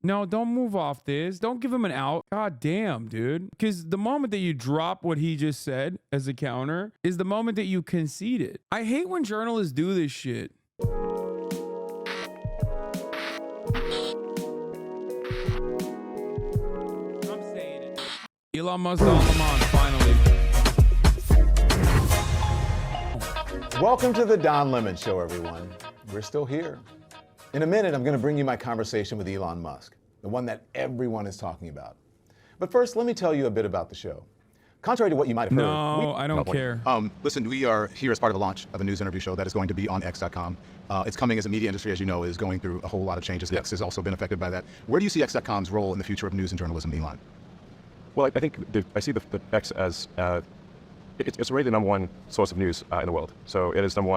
No, don't move off this. Don't give him an out. God damn, dude. Because the moment that you drop what he just said as a counter is the moment that you concede it. I hate when journalists do this shit. I'm saying it. Elon Musk on finally. Welcome to the Don Lemon Show, everyone. We're still here. In a minute, I'm going to bring you my conversation with Elon Musk, the one that everyone is talking about. But first, let me tell you a bit about the show. Contrary to what you might have heard. No, I don't care. Listen, we are here as part of the launch of a news interview show that is going to be on X.com. It's coming as the media industry, as you know, is going through a whole lot of changes. X has also been affected by that. Where do you see X.com's role in the future of news and journalism, Elon? Well, I think I see the X as it's already the number one source of news in the world. So it is the number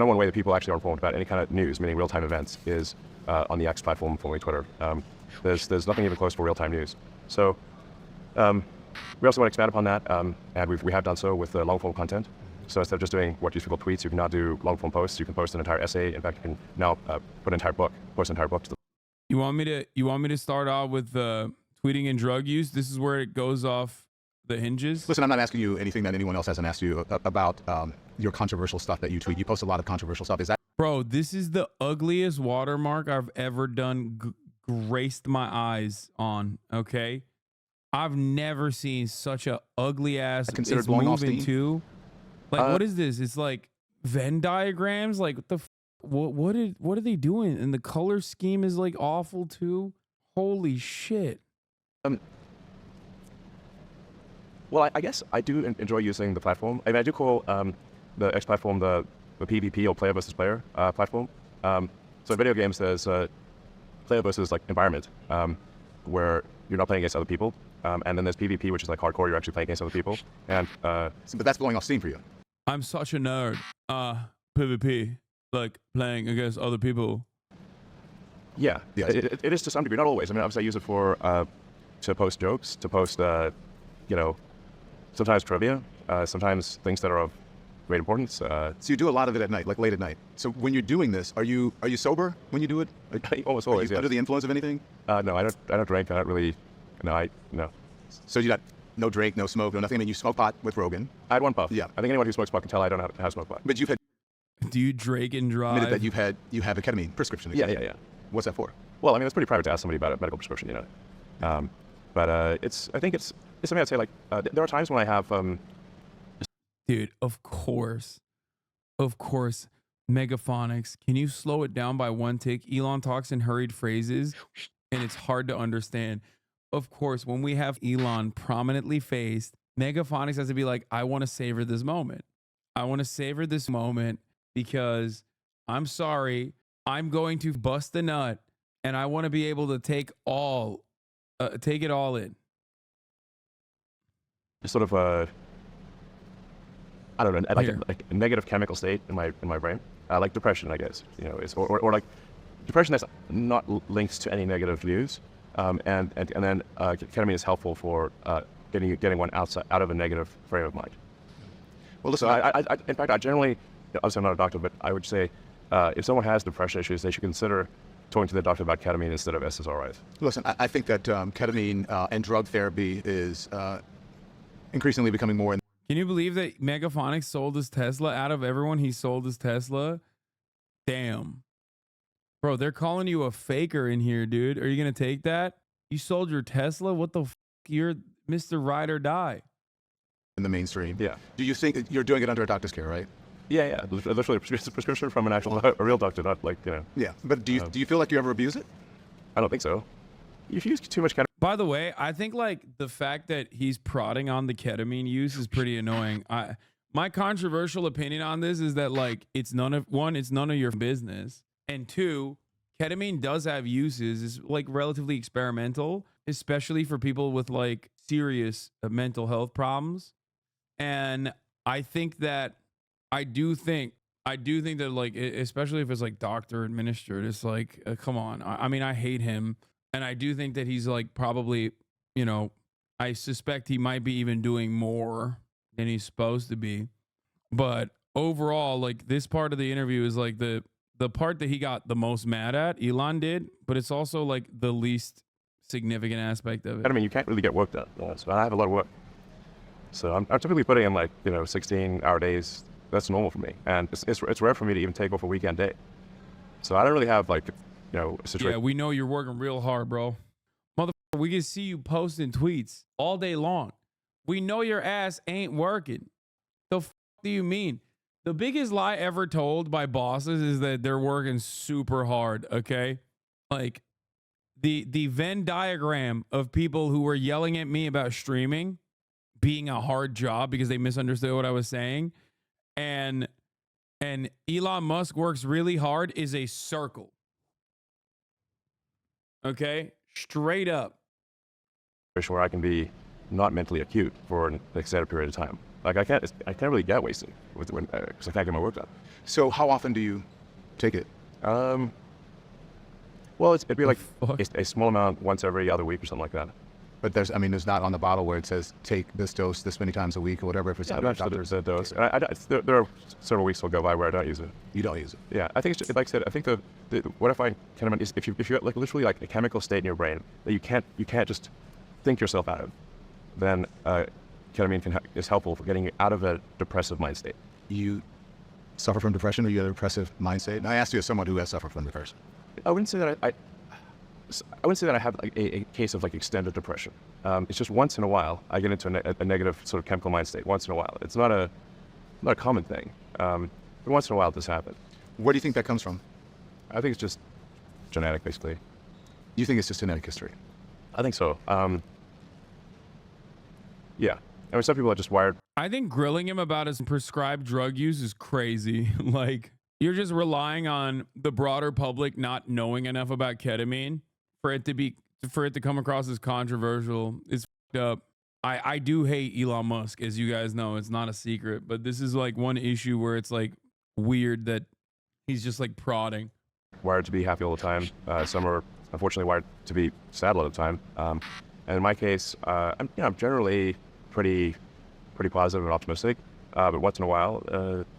one way that people actually are informed about any kind of news, meaning real-time events, is on the X platform, formerly Twitter. There's nothing even close for real-time news. So we also want to expand upon that, and we have done so with long-form content. So instead of just doing what used to be called tweets, you can now do long-form posts. You can post an entire essay. In fact, you can now post an entire book to the. You want me to start off with tweeting and drug use? This is where it goes off the hinges. Listen, I'm not asking you anything that anyone else hasn't asked you about your controversial stuff that you tweet. You post a lot of controversial stuff. Is that? Bro, this is the ugliest watermark I've ever done graced my eyes on, okay? I've never seen such a ugly ass. Considered blowing off steam too. Like, what is this? It's like Venn diagrams. Like, what are they doing? And the color scheme is like awful too. Holy shit. Well, I guess I do enjoy using the platform. I mean, I do call the X platform the PvP, or player versus player platform. So in video games, there's player versus like environment, where you're not playing against other people, and then there's PvP, which is like hardcore. You're actually playing against other people, and but that's blowing off steam for you. I'm such a nerd. PvP, like playing against other people. Yeah, it is to some degree, not always. I mean, obviously I use it for to post jokes, to post sometimes trivia, sometimes things that are of great importance. So you do a lot of it at night, like late at night. So when you're doing this, are you sober when you do it? Almost always. Are you under the influence of anything? No, I don't drink. I don't really. No. So you got no drink, no smoke, no nothing. I mean, you smoke pot with Rogan. I had one puff. Yeah. I think anyone who smokes pot can tell I don't have smoke pot. But you've had. Do you drink and drive? Admitted that you have a ketamine prescription. Yeah. What's that for? Well, I mean, it's pretty private to ask somebody about a medical prescription, you know. But I think it's something I'd say, like, there are times when I have. Dude, of course. Megaphonics. Can you slow it down by one tick? Elon talks in hurried phrases, and it's hard to understand. Of course, when we have Elon prominently faced, Megaphonics has to be like, I want to savor this moment. I want to savor this moment because I'm sorry, I'm going to bust a nut, and I want to be able to take it all in. Sort of I don't know, like a negative chemical state in my brain, like depression, I guess, you know, or like depression that's not linked to any negative views, and then ketamine is helpful for getting one out of a negative frame of mind. Well, listen, in fact, I generally, obviously I'm not a doctor, but I would say if someone has depression issues, they should consider talking to their doctor about ketamine instead of SSRIs. Listen, I think that ketamine and drug therapy is increasingly becoming more. Can you believe that Megaphonics sold his Tesla? Out of everyone, he sold his Tesla. Damn. Bro, they're calling you a faker in here, dude. Are you going to take that? You sold your Tesla? What the f***? You're Mr. Ride or Die. In the mainstream. Yeah. Do you think you're doing it under a doctor's care, right? Yeah. Literally a prescription from a real doctor, not like, you know. Yeah, but do you feel like you ever abuse it? I don't think so. If you use too much ketamine. By the way, I think like the fact that he's prodding on the ketamine use is pretty annoying. My controversial opinion on this is that like it's none of your business, and two, ketamine does have uses. It's like relatively experimental, especially for people with like serious mental health problems. And I think that I do think that like, especially if it's like doctor administered, it's like, come on. I mean, I hate him. And I do think that he's like probably, you know, I suspect he might be even doing more than he's supposed to be. But overall, like this part of the interview is like the the part that he got the most mad at, Elon did, but it's also like the least significant aspect of it. I mean, you can't really get work done. So I have a lot of work. So I'm typically putting in like, 16-hour days. That's normal for me. And it's rare for me to even take off a weekend day. So I don't really have like, a situation. Yeah, we know you're working real hard, bro. Motherfucker, we can see you posting tweets all day long. We know your ass ain't working. The f do you mean? The biggest lie ever told by bosses is that they're working super hard, okay? Like the Venn diagram of people who were yelling at me about streaming being a hard job because they misunderstood what I was saying, and Elon Musk works really hard is a circle. Okay? Straight up. Where I can be not mentally acute for an extended period of time. Like I can't really get wasted because I can't get my work done. So how often do you take it? Well, it'd be like a small amount once every other week or something like that. But there's not on the bottle where it says take this dose this many times a week or whatever. If it's not there's a dose. And there are several weeks will go by where I don't use it. You don't use it. Yeah, I think it's just, like I said. I think what I find kind of is if you're like literally like a chemical state in your brain that you can't just think yourself out of, then ketamine is helpful for getting you out of a depressive mind state. You suffer from depression, or you have a depressive mind state? And I asked you as someone who has suffered from depression. I wouldn't say that I wouldn't say that I have like a case of like extended depression. It's just once in a while I get into a negative sort of chemical mind state. Once in a while, it's not a common thing, but once in a while this happens. Where do you think that comes from? I think it's just genetic, basically. You think it's just genetic history? I think so. Yeah. I mean, some people are just wired. I think grilling him about his prescribed drug use is crazy. Like, you're just relying on the broader public not knowing enough about ketamine for it to come across as controversial. It's f***ed up. I do hate Elon Musk, as you guys know. It's not a secret, but this is like one issue where it's like weird that he's just like prodding. Wired to be happy all the time. Some are unfortunately wired to be sad a lot of the time. And in my case, I'm generally pretty positive and optimistic. But once in a while,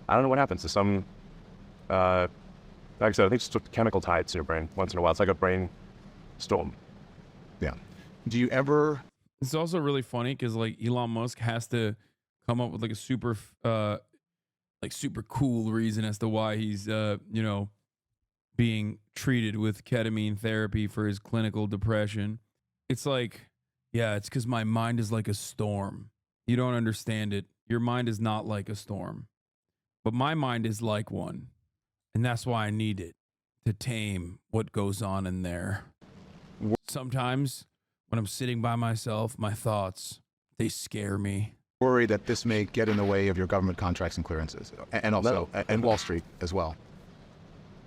I don't know what happens to some. Like I said, I think it's just chemical tides in your brain. Once in a while, it's like a brain storm. Yeah. Do you ever? It's also really funny because like Elon Musk has to come up with like a super cool reason as to why he's being treated with ketamine therapy for his clinical depression. It's like, yeah, it's because my mind is like a storm. You don't understand it. Your mind is not like a storm, but my mind is like one. And that's why I need it to tame what goes on in there. Sometimes when I'm sitting by myself, my thoughts, they scare me. Worry that this may get in the way of your government contracts and clearances, and also and Wall Street as well.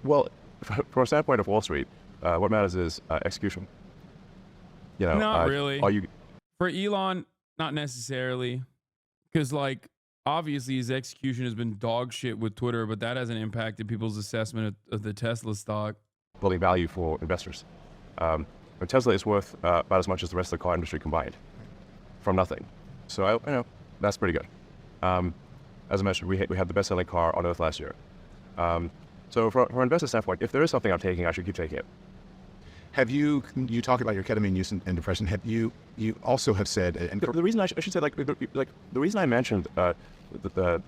Well, from a standpoint of Wall Street, what matters is execution. Not really. Are you? For Elon, not necessarily, because like obviously his execution has been dog shit with Twitter, but that hasn't impacted people's assessment of the Tesla stock. Building value for investors. But Tesla is worth about as much as the rest of the car industry combined, from nothing. So that's pretty good. As I mentioned, we had the best-selling car on Earth last year. So from an investor standpoint, if there is something I'm taking, I should keep taking it. Have you talk about your ketamine use and depression? Have you also have said, and the reason I should say the reason I mentioned the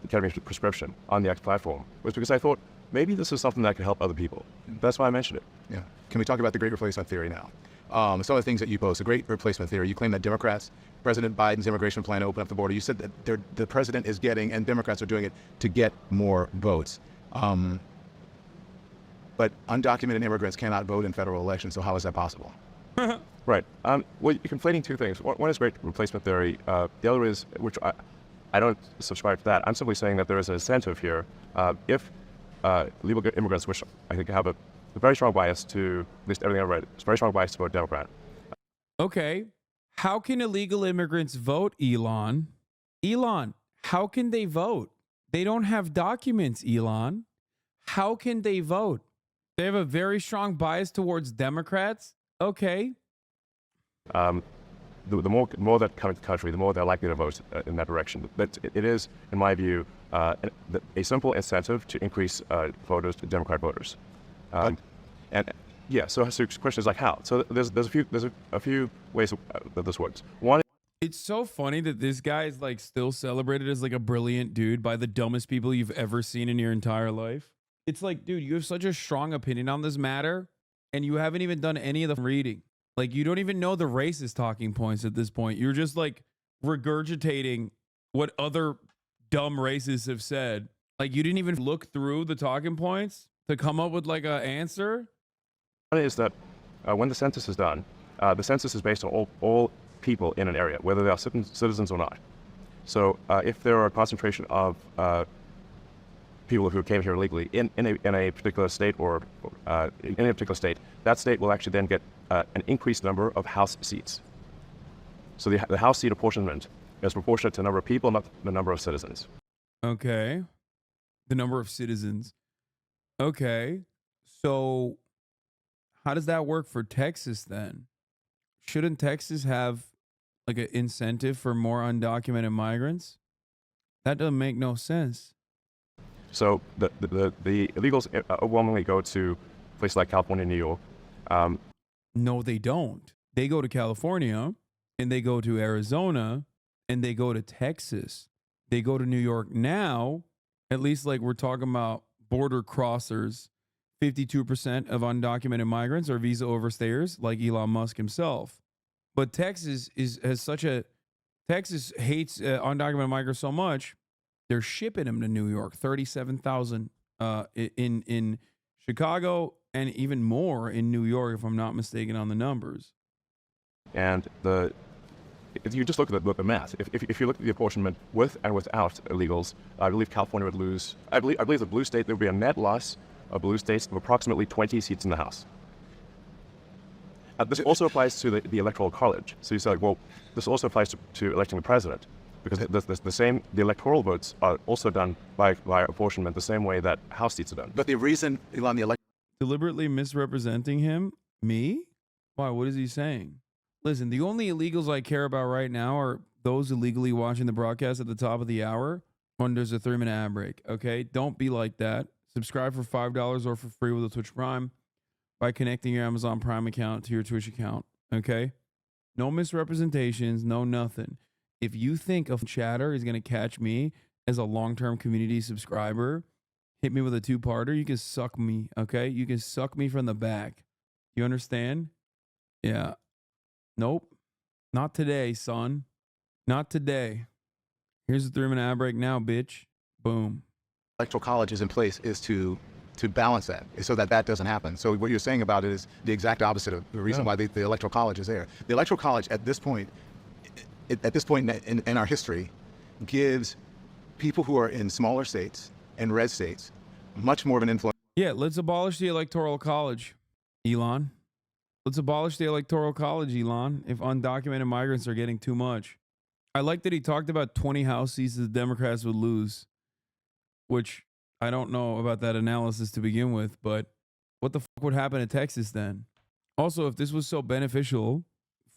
ketamine prescription on the X platform was because I thought maybe this is something that could help other people. That's why I mentioned it. Yeah. Can we talk about the great replacement theory now? Some of the things that you post, the great replacement theory. You claim that Democrats, President Biden's immigration plan to open up the border. You said that the president is getting, and Democrats are doing it to get more votes. But undocumented immigrants cannot vote in federal elections, so how is that possible? Right. Well, you're conflating two things. One is great replacement theory. The other is, which I don't subscribe to that. I'm simply saying that there is an incentive here. If legal immigrants, which I think have a very strong bias to, at least everything I've read, it's a very strong bias to vote Democrat. Okay. How can illegal immigrants vote, Elon? Elon, how can they vote? They don't have documents, Elon. How can they vote? They have a very strong bias towards Democrats? Okay. The more that come to the country, the more they're likely to vote in that direction. But it is, in my view, a simple incentive to increase voters, Democrat voters. And yeah, so the question is like how? So there's a few ways that this works. One. It's so funny that this guy is like still celebrated as like a brilliant dude by the dumbest people you've ever seen in your entire life. It's like, dude, you have such a strong opinion on this matter and you haven't even done any of the reading. Like, you don't even know the racist talking points at this point. You're just like regurgitating what other dumb racists have said. Like, you didn't even look through the talking points to come up with like an answer. One is that when the census is done, the census is based on all people in an area, whether they are citizens or not. So if there are a concentration of people who came here illegally in a particular state or in a particular state, that state will actually then get an increased number of House seats. So the House seat apportionment is proportionate to the number of people, not the number of citizens. Okay. The number of citizens. Okay. So how does that work for Texas then? Shouldn't Texas have like an incentive for more undocumented migrants? That doesn't make no sense. So the illegals overwhelmingly go to places like California and New York. No, they don't. They go to California and they go to Arizona and they go to Texas. They go to New York now. At least like we're talking about border crossers. 52% of undocumented migrants are visa overstayers, like Elon Musk himself. But Texas hates undocumented migrants so much, they're shipping them to New York. 37,000 in Chicago and even more in New York, if I'm not mistaken on the numbers. And if you just look at the math, if you look at the apportionment with and without illegals, I believe California would lose. I believe the blue state, there would be a net loss of blue states of approximately 20 seats in the House. This also applies to the Electoral College. So you say, like, well, this also applies to electing the president, because the electoral votes are also done by apportionment the same way that House seats are done. But the reason, Elon, Deliberately misrepresenting him? Me? Why? What is he saying? Listen, the only illegals I care about right now are those illegally watching the broadcast at the top of the hour when there's a 3-minute ad break, okay? Don't be like that. Subscribe for $5 or for free with a Twitch Prime by connecting your Amazon Prime account to your Twitch account, okay? No misrepresentations, no nothing. If you think of chatter is going to catch me as a long-term community subscriber, hit me with a 2-parter, you can suck me, okay? You can suck me from the back. You understand? Yeah. Nope. Not today, son. Not today. Here's a 3-minute ad break now, bitch. Boom. Electoral College is in place is to balance that, so that doesn't happen. So what you're saying about it is the exact opposite of the reason why the Electoral College is there. The Electoral College at this point in our history gives people who are in smaller states and red states much more of an influence. Yeah, let's abolish the Electoral College, Elon. Let's abolish the Electoral College, Elon, if undocumented migrants are getting too much. I like that he talked about 20 House seats that the Democrats would lose, which I don't know about that analysis to begin with, but what the fuck would happen in Texas then? Also, if this was so beneficial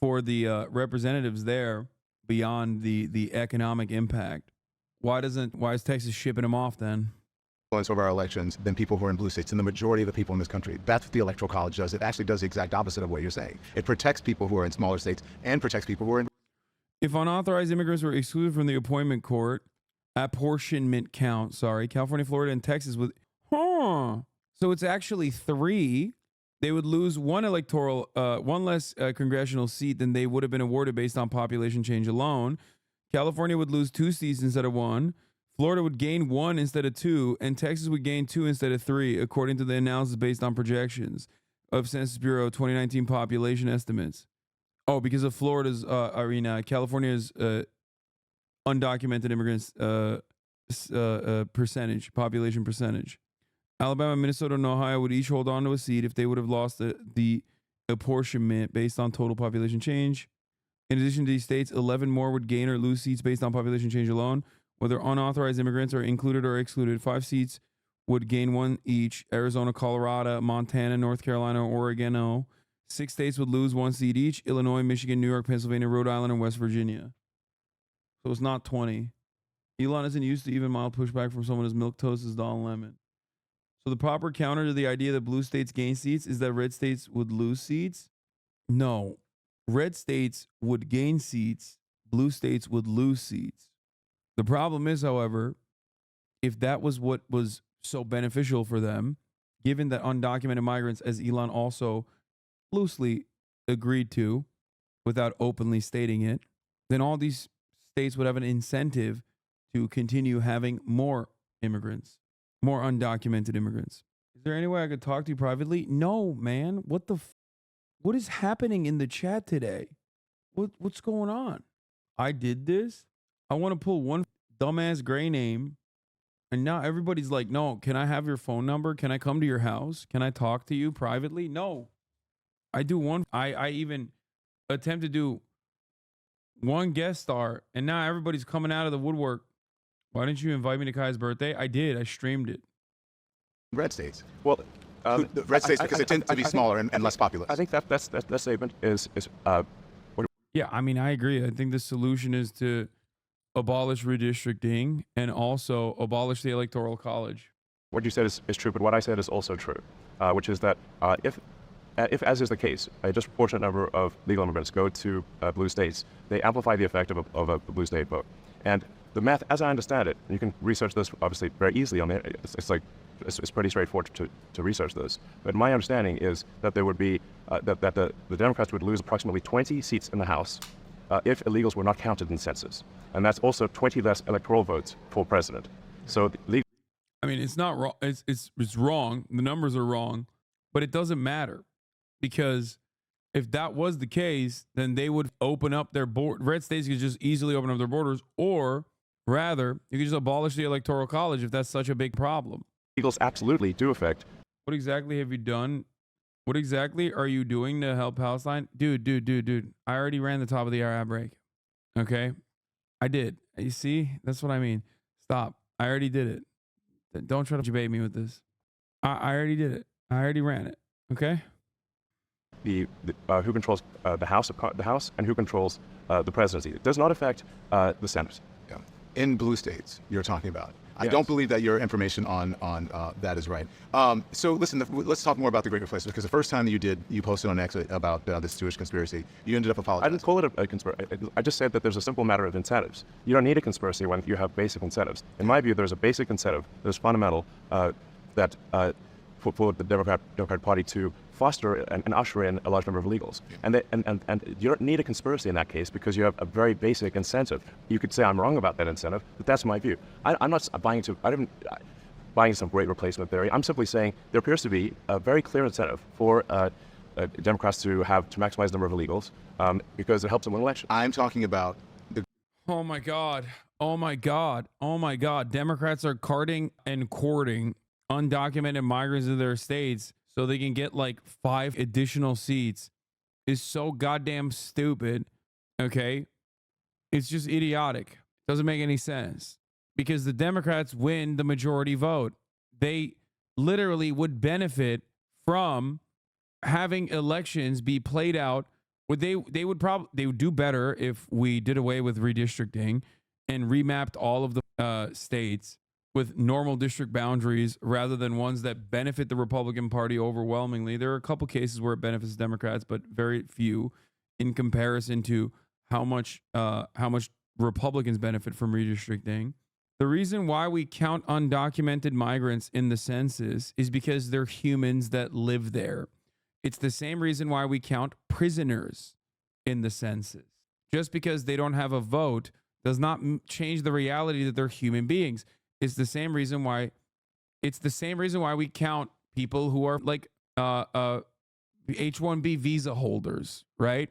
for the representatives there beyond the economic impact, why is Texas shipping them off then? Influence over our elections than people who are in blue states, and the majority of the people in this country. That's what the Electoral College does. It actually does the exact opposite of what you're saying. It protects people who are in smaller states and protects people who are in. If unauthorized immigrants were excluded from the apportionment count, California, Florida, and Texas would, so it's actually 3. They would lose one less congressional seat than they would have been awarded based on population change alone. California would lose 2 seats instead of 1. Florida would gain 1 instead of 2, and Texas would gain 2 instead of 3, according to the analysis based on projections of Census Bureau 2019 population estimates. Oh, because of Florida's, California's undocumented immigrants population percentage. Alabama, Minnesota, and Ohio would each hold on to a seat if they would have lost the apportionment based on total population change. In addition to these states, 11 more would gain or lose seats based on population change alone. Whether unauthorized immigrants are included or excluded, 5 seats would gain 1 each. Arizona, Colorado, Montana, North Carolina, Oregon. 6 states would lose 1 seat each. Illinois, Michigan, New York, Pennsylvania, Rhode Island, and West Virginia. So it's not 20. Elon isn't used to even mild pushback from someone as milquetoast as Don Lemon. So the proper counter to the idea that blue states gain seats is that red states would lose seats. No, red states would gain seats, blue states would lose seats. The problem is, however, if that was what was so beneficial for them, given that undocumented migrants, as Elon also loosely agreed to without openly stating it, then all these states would have an incentive to continue having more immigrants, more undocumented immigrants. Is there any way I could talk to you privately? No, man. What is happening in the chat today? What's going on? I did this. I want to pull one dumbass gray name, and now everybody's like, no, can I have your phone number? Can I come to your house? Can I talk to you privately? No. I do one. I even attempt to do one guest star, and now everybody's coming out of the woodwork. Why didn't you invite me to Kai's birthday? I did. I streamed it. Red states. Well, The red states, because they tend to be smaller and less populous. I think that statement is Yeah, I mean, I agree. I think the solution is to abolish redistricting and also abolish the Electoral College. what you said is true, but what I said is also true, which is that if, as is the case, a disproportionate number of legal immigrants go to blue states, they amplify the effect of a blue state vote. And the math, as I understand it, and you can research this obviously very easily on it. It's pretty straightforward to research this. But my understanding is that there would be that the Democrats would lose approximately 20 seats in the House if illegals were not counted in census, and that's also 20 less electoral votes for president. So I mean, it's not wrong. It's wrong. The numbers are wrong, but it doesn't matter, because if that was the case, then they would open up their board. Red states could just easily open up their borders, or rather, you could just abolish the Electoral College if that's such a big problem. illegals absolutely do affect. What exactly have you done? What exactly are you doing to help Palestine? Dude. I already ran the top of the hour ad break. Okay? I did. You see? That's what I mean. Stop. I already did it. Don't try to debate me with this. I already did it. I already ran it. Okay? Who controls the House and who controls the presidency. It does not affect the Senate. Yeah. In blue states, you're talking about. I Yes. don't believe that your information on that is right. So listen, let's talk more about the Great Replacement, because the first time that you posted on X about this Jewish conspiracy, you ended up I apologizing. didn't call it a conspiracy. I just said that there's a simple matter of incentives. You don't need a conspiracy when you have basic incentives. In my view, there's a basic incentive that's fundamental that for the Democrat Party to foster and usher in a large number of illegals. And you don't need a conspiracy in that case, because you have a very basic incentive. You could say I'm wrong about that incentive, but that's my view. I'm not buying some great replacement theory. I'm simply saying there appears to be a very clear incentive for Democrats to maximize the number of illegals because it helps them win elections. I'm talking about the Oh my God. Oh my God. Oh my God. Democrats are carting and courting undocumented migrants in their states so they can get like 5 additional seats is so goddamn stupid. Okay. It's just idiotic. Doesn't make any sense, because the Democrats win the majority vote. They literally would benefit from having elections be played out. They would do better if we did away with redistricting and remapped all of the states with normal district boundaries rather than ones that benefit the Republican Party overwhelmingly. There are a couple cases where it benefits Democrats, but very few in comparison to how much Republicans benefit from redistricting. The reason why we count undocumented migrants in the census is because they're humans that live there. It's the same reason why we count prisoners in the census. Just because they don't have a vote does not change the reality that they're human beings. It's the same reason why we count people who are like H-1B visa holders, right?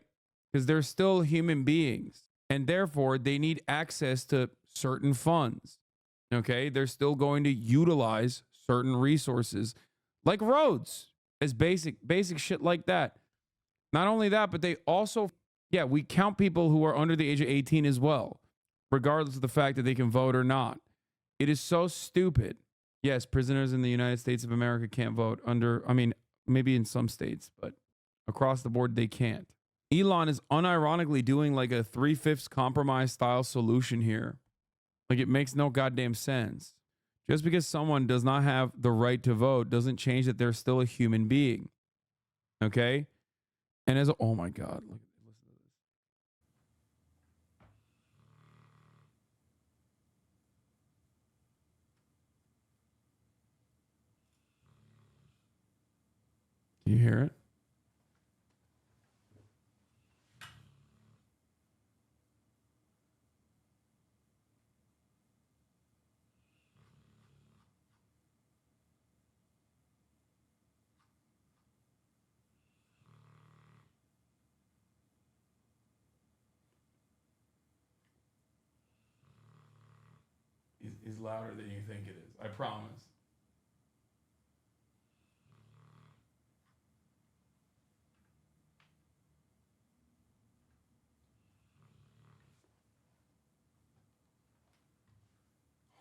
Because they're still human beings, and therefore they need access to certain funds. Okay? They're still going to utilize certain resources like roads as basic shit like that. Not only that, but they also, we count people who are under the age of 18 as well, regardless of the fact that they can vote or not. It is so stupid. Yes, prisoners in the United States of America can't vote maybe in some states, but across the board, they can't. Elon is unironically doing like a 3/5 compromise style solution here. Like, it makes no goddamn sense. Just because someone does not have the right to vote doesn't change that they're still a human being. Okay? And as a, oh my God, look, listen to this. Can you hear it? Is louder than you think it is. I promise.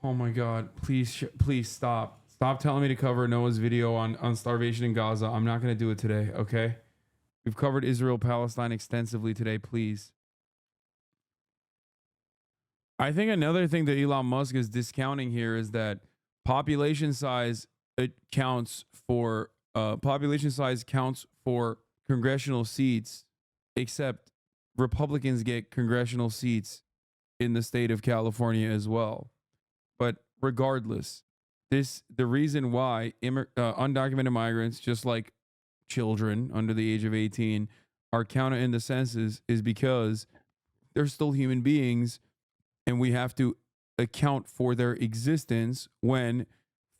Oh my God! Please, please stop. Stop telling me to cover Noah's video on starvation in Gaza. I'm not going to do it today. Okay? We've covered Israel, Palestine extensively today. Please. I think another thing that Elon Musk is discounting here is that population size counts for congressional seats, except Republicans get congressional seats in the state of California as well. But regardless, the reason why undocumented migrants, just like children under the age of 18, are counted in the census is because they're still human beings. And we have to account for their existence when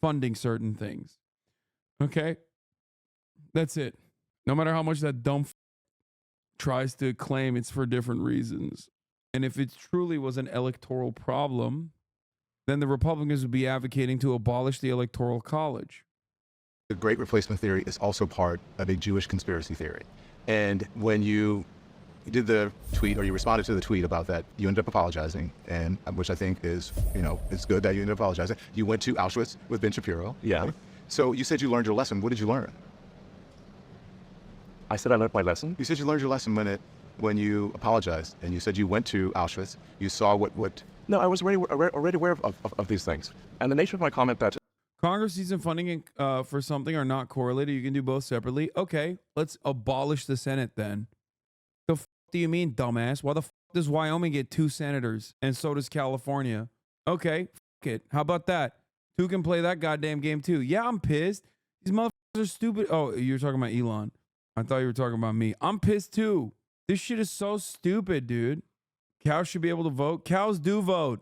funding certain things. Okay? That's it. No matter how much that dumb tries to claim it's for different reasons. And if it truly was an electoral problem, then the Republicans would be advocating to abolish the Electoral College. The Great Replacement Theory is also part of a Jewish conspiracy theory. And when you did the tweet, or you responded to the tweet about that, you ended up apologizing, and which I think is, it's good that you ended up apologizing. You went to Auschwitz with Ben Shapiro. Yeah. Right? So you said you learned your lesson. What did you learn? I said I learned my lesson. You said you learned your lesson when you apologized, and you said you went to Auschwitz. You saw what. No, I was already aware of these things. And the nature of my comment that Congress season funding for something are not correlated. You can do both separately. Okay, let's abolish the Senate then. The f do you mean, dumbass? Why the f does Wyoming get 2 senators and so does California? Okay, f it. How about that? 2 can play that goddamn game too. Yeah, I'm pissed. These motherfuckers are stupid. Oh, you're talking about Elon. I thought you were talking about me. I'm pissed too. This shit is so stupid, dude. Cows should be able to vote. Cows do vote.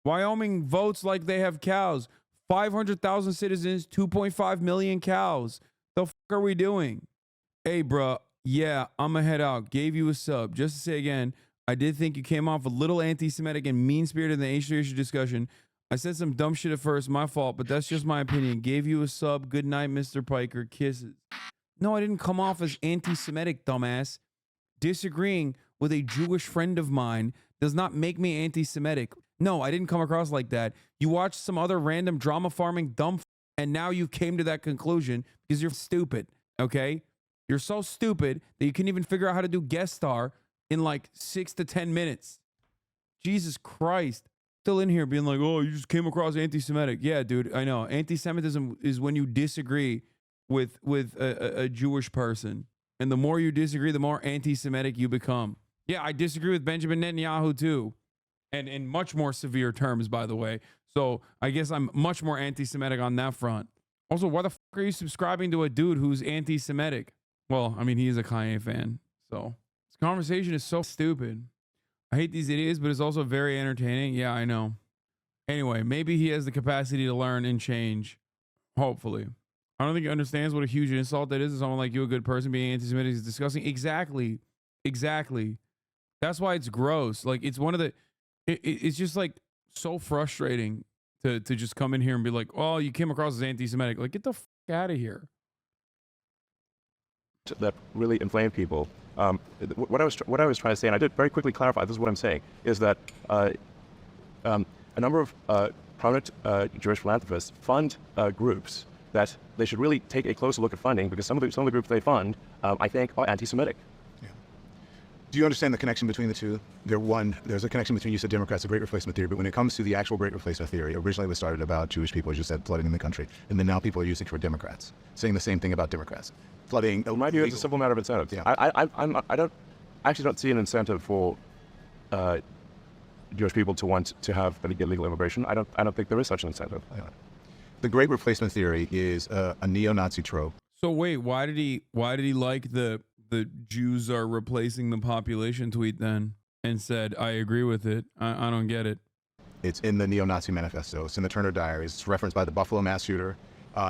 Wyoming votes like they have cows. 500,000 citizens, 2.5 million cows. The f are we doing? Hey, bruh. Yeah, I'm going to head out. Gave you a sub. Just to say again, I did think you came off a little anti-Semitic and mean-spirited in the Asian issue discussion. I said some dumb shit at first. My fault, but that's just my opinion. Gave you a sub. Good night, Mr. Piker. Kisses. No, I didn't come off as anti-Semitic, dumbass. Disagreeing with a Jewish friend of mine does not make me anti-Semitic. No, I didn't come across like that. You watched some other random drama farming dumb and now you came to that conclusion because you're stupid, okay? You're so stupid that you couldn't even figure out how to do guest star in like 6 to 10 minutes. Jesus Christ. Still in here being like, oh, you just came across anti-Semitic. Yeah, dude, I know. Anti-Semitism is when you disagree with a Jewish person. And the more you disagree, the more anti-Semitic you become. Yeah, I disagree with Benjamin Netanyahu too. And in much more severe terms, by the way. So I guess I'm much more anti-Semitic on that front. Also, why the fuck are you subscribing to a dude who's anti-Semitic? Well, I mean, he is a Kanye fan. So this conversation is so stupid. I hate these idiots, but it's also very entertaining. Yeah, I know. Anyway, maybe he has the capacity to learn and change. Hopefully. I don't think he understands what a huge insult that is to someone like you, a good person, being anti-Semitic is disgusting. Exactly. Exactly. That's why it's gross. Like, it's one of the... It's just, like, so frustrating to just come in here and be like, oh, you came across as anti-Semitic. Like, get the fuck out of here. That really inflamed people. What I was trying to say, and I did very quickly clarify, this is what I'm saying, is that a number of prominent Jewish philanthropists fund groups that they should really take a closer look at funding, because some of the groups they fund, I think, are anti-Semitic. Yeah. Do you understand the connection between the two? There's a connection between, you said Democrats, a great replacement theory, but when it comes to the actual great replacement theory, originally it was started about Jewish people, as you said, flooding in the country. And then now people are using it for Democrats, saying the same thing about Democrats. Flooding. In my view, it's a simple matter of incentives. Yeah. I actually don't see an incentive for Jewish people to want to have legal immigration. I don't think there is such an incentive. The great replacement theory is a neo-Nazi trope. So wait, why did he like the Jews are replacing the population tweet then and said, I agree with it? I don't get it. It's in the neo-Nazi manifesto. It's in the Turner Diaries. It's referenced by the Buffalo mass shooter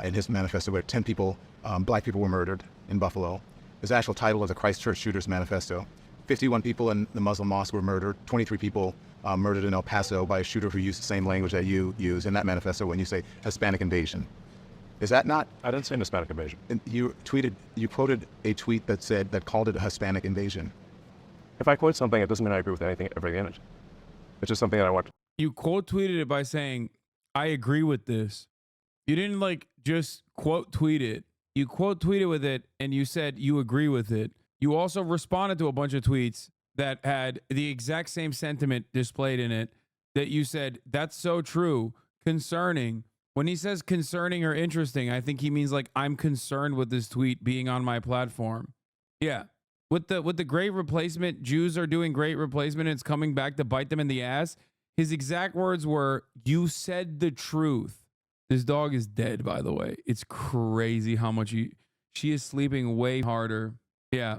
in his manifesto, where 10 people, black people, were murdered in Buffalo. His actual title is the Christchurch Shooters Manifesto. 51 people in the Muslim mosque were murdered. 23 people murdered in El Paso by a shooter who used the same language that you use in that manifesto when you say Hispanic invasion. Is that not? I didn't say an Hispanic invasion. You quoted a tweet that called it a Hispanic invasion. If I quote something, it doesn't mean I agree with everything in it. It's just something that I want. You quote tweeted it by saying, I agree with this. You didn't like just quote tweet it. You quote tweeted with it and you said you agree with it. You also responded to a bunch of tweets that had the exact same sentiment displayed in it that you said, that's so true, concerning. When he says concerning or interesting, I think he means like, I'm concerned with this tweet being on my platform. Yeah. With the great replacement, Jews are doing great replacement and it's coming back to bite them in the ass. His exact words were, you said the truth. This dog is dead, by the way. It's crazy how much she is sleeping way harder. Yeah.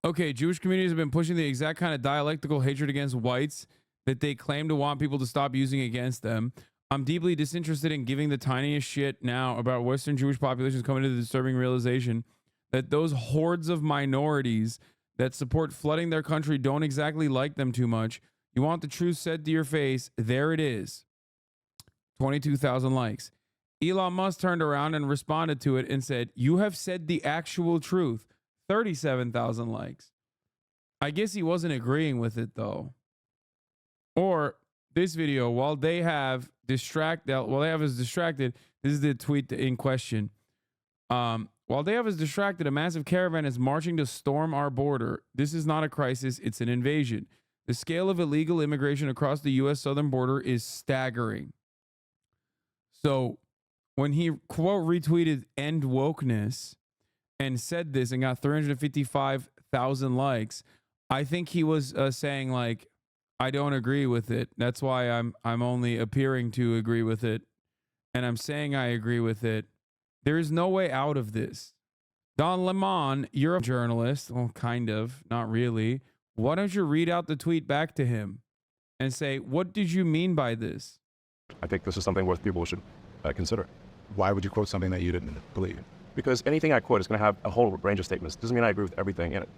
Okay, Jewish communities have been pushing the exact kind of dialectical hatred against whites that they claim to want people to stop using against them. I'm deeply disinterested in giving the tiniest shit now about Western Jewish populations coming to the disturbing realization that those hordes of minorities that support flooding their country don't exactly like them too much. You want the truth said to your face, there it is. 22,000 likes. Elon Musk turned around and responded to it and said, you have said the actual truth. 37,000 likes. I guess he wasn't agreeing with it though. Or this video, while they have us distracted, this is the tweet in question. While they have us distracted, a massive caravan is marching to storm our border. This is not a crisis, it's an invasion. The scale of illegal immigration across the U.S. southern border is staggering. So when he quote retweeted end wokeness and said this and got 355,000 likes, I think he was saying like, I don't agree with it. That's why I'm only appearing to agree with it. And I'm saying I agree with it. There is no way out of this. Don Lemon, you're a journalist. Well, kind of, not really. Why don't you read out the tweet back to him and say, what did you mean by this? I think this is something worth people should consider. Why would you quote something that you didn't believe? Because anything I quote is going to have a whole range of statements. Doesn't mean I agree with everything in it.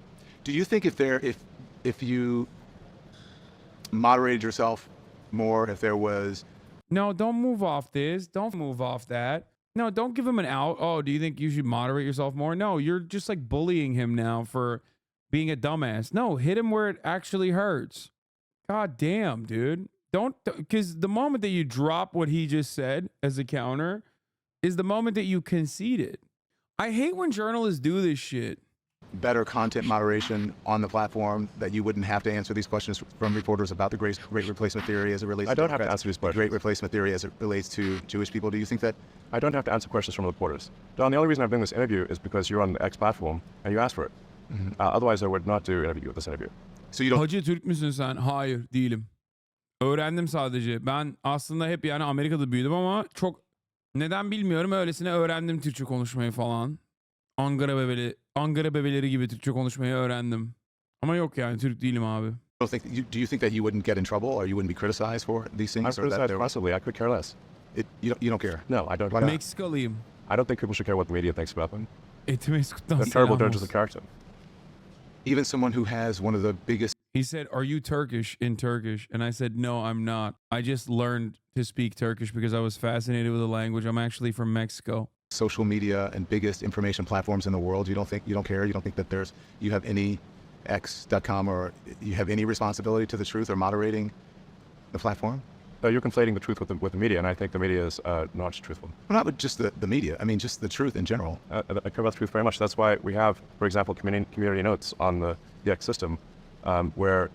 Do you think if you moderated yourself more, if there was... No, don't move off this. Don't move off that. No, don't give him an out. Oh, do you think you should moderate yourself more? No, you're just like bullying him now for being a dumbass. No, hit him where it actually hurts. God damn, dude. Don't, because the moment that you drop what he just said as a counter is the moment that you conceded. I hate when journalists do this shit. Better content moderation on the platform, that you wouldn't have to answer these questions from reporters about the great replacement theory as it relates to... I don't have to answer these questions. The great replacement theory as it relates to Jewish people. Do you think that... I don't have to answer questions from reporters. Don, the only reason I'm doing this interview is because you're on the X platform and you asked for it. Mm-hmm. Otherwise, I would not do an interview with this interview. So you don't... Hacı Türk müsün sen? Hayır, değilim. Öğrendim sadece. Ben aslında hep yani Amerika'da büyüdüm ama çok... Neden bilmiyorum, öylesine öğrendim Türkçe konuşmayı falan. Ankara bebeleri gibi Türkçe konuşmayı öğrendim. Ama yok yani, Türk değilim abi. Do you think that you wouldn't get in trouble or you wouldn't be criticized for these things? I'm criticized constantly. I could care less. You don't care? No, I don't. Meksikalıyım. I don't think people should care what the media thinks about them. They're terrible judges of character. Even someone who has one of the biggest... He said, are you Turkish in Turkish? And I said, no, I'm not. I just learned to speak Turkish because I was fascinated with the language. I'm actually from Mexico. Social media and biggest information platforms in the world. You don't care? You don't think that you have any X.com or you have any responsibility to the truth or moderating the platform? You're conflating the truth with the media, and I think the media is not truthful. Well, not with just the media. I mean, just the truth in general. I care about the truth very much. That's why we have, for example, community notes on the X system where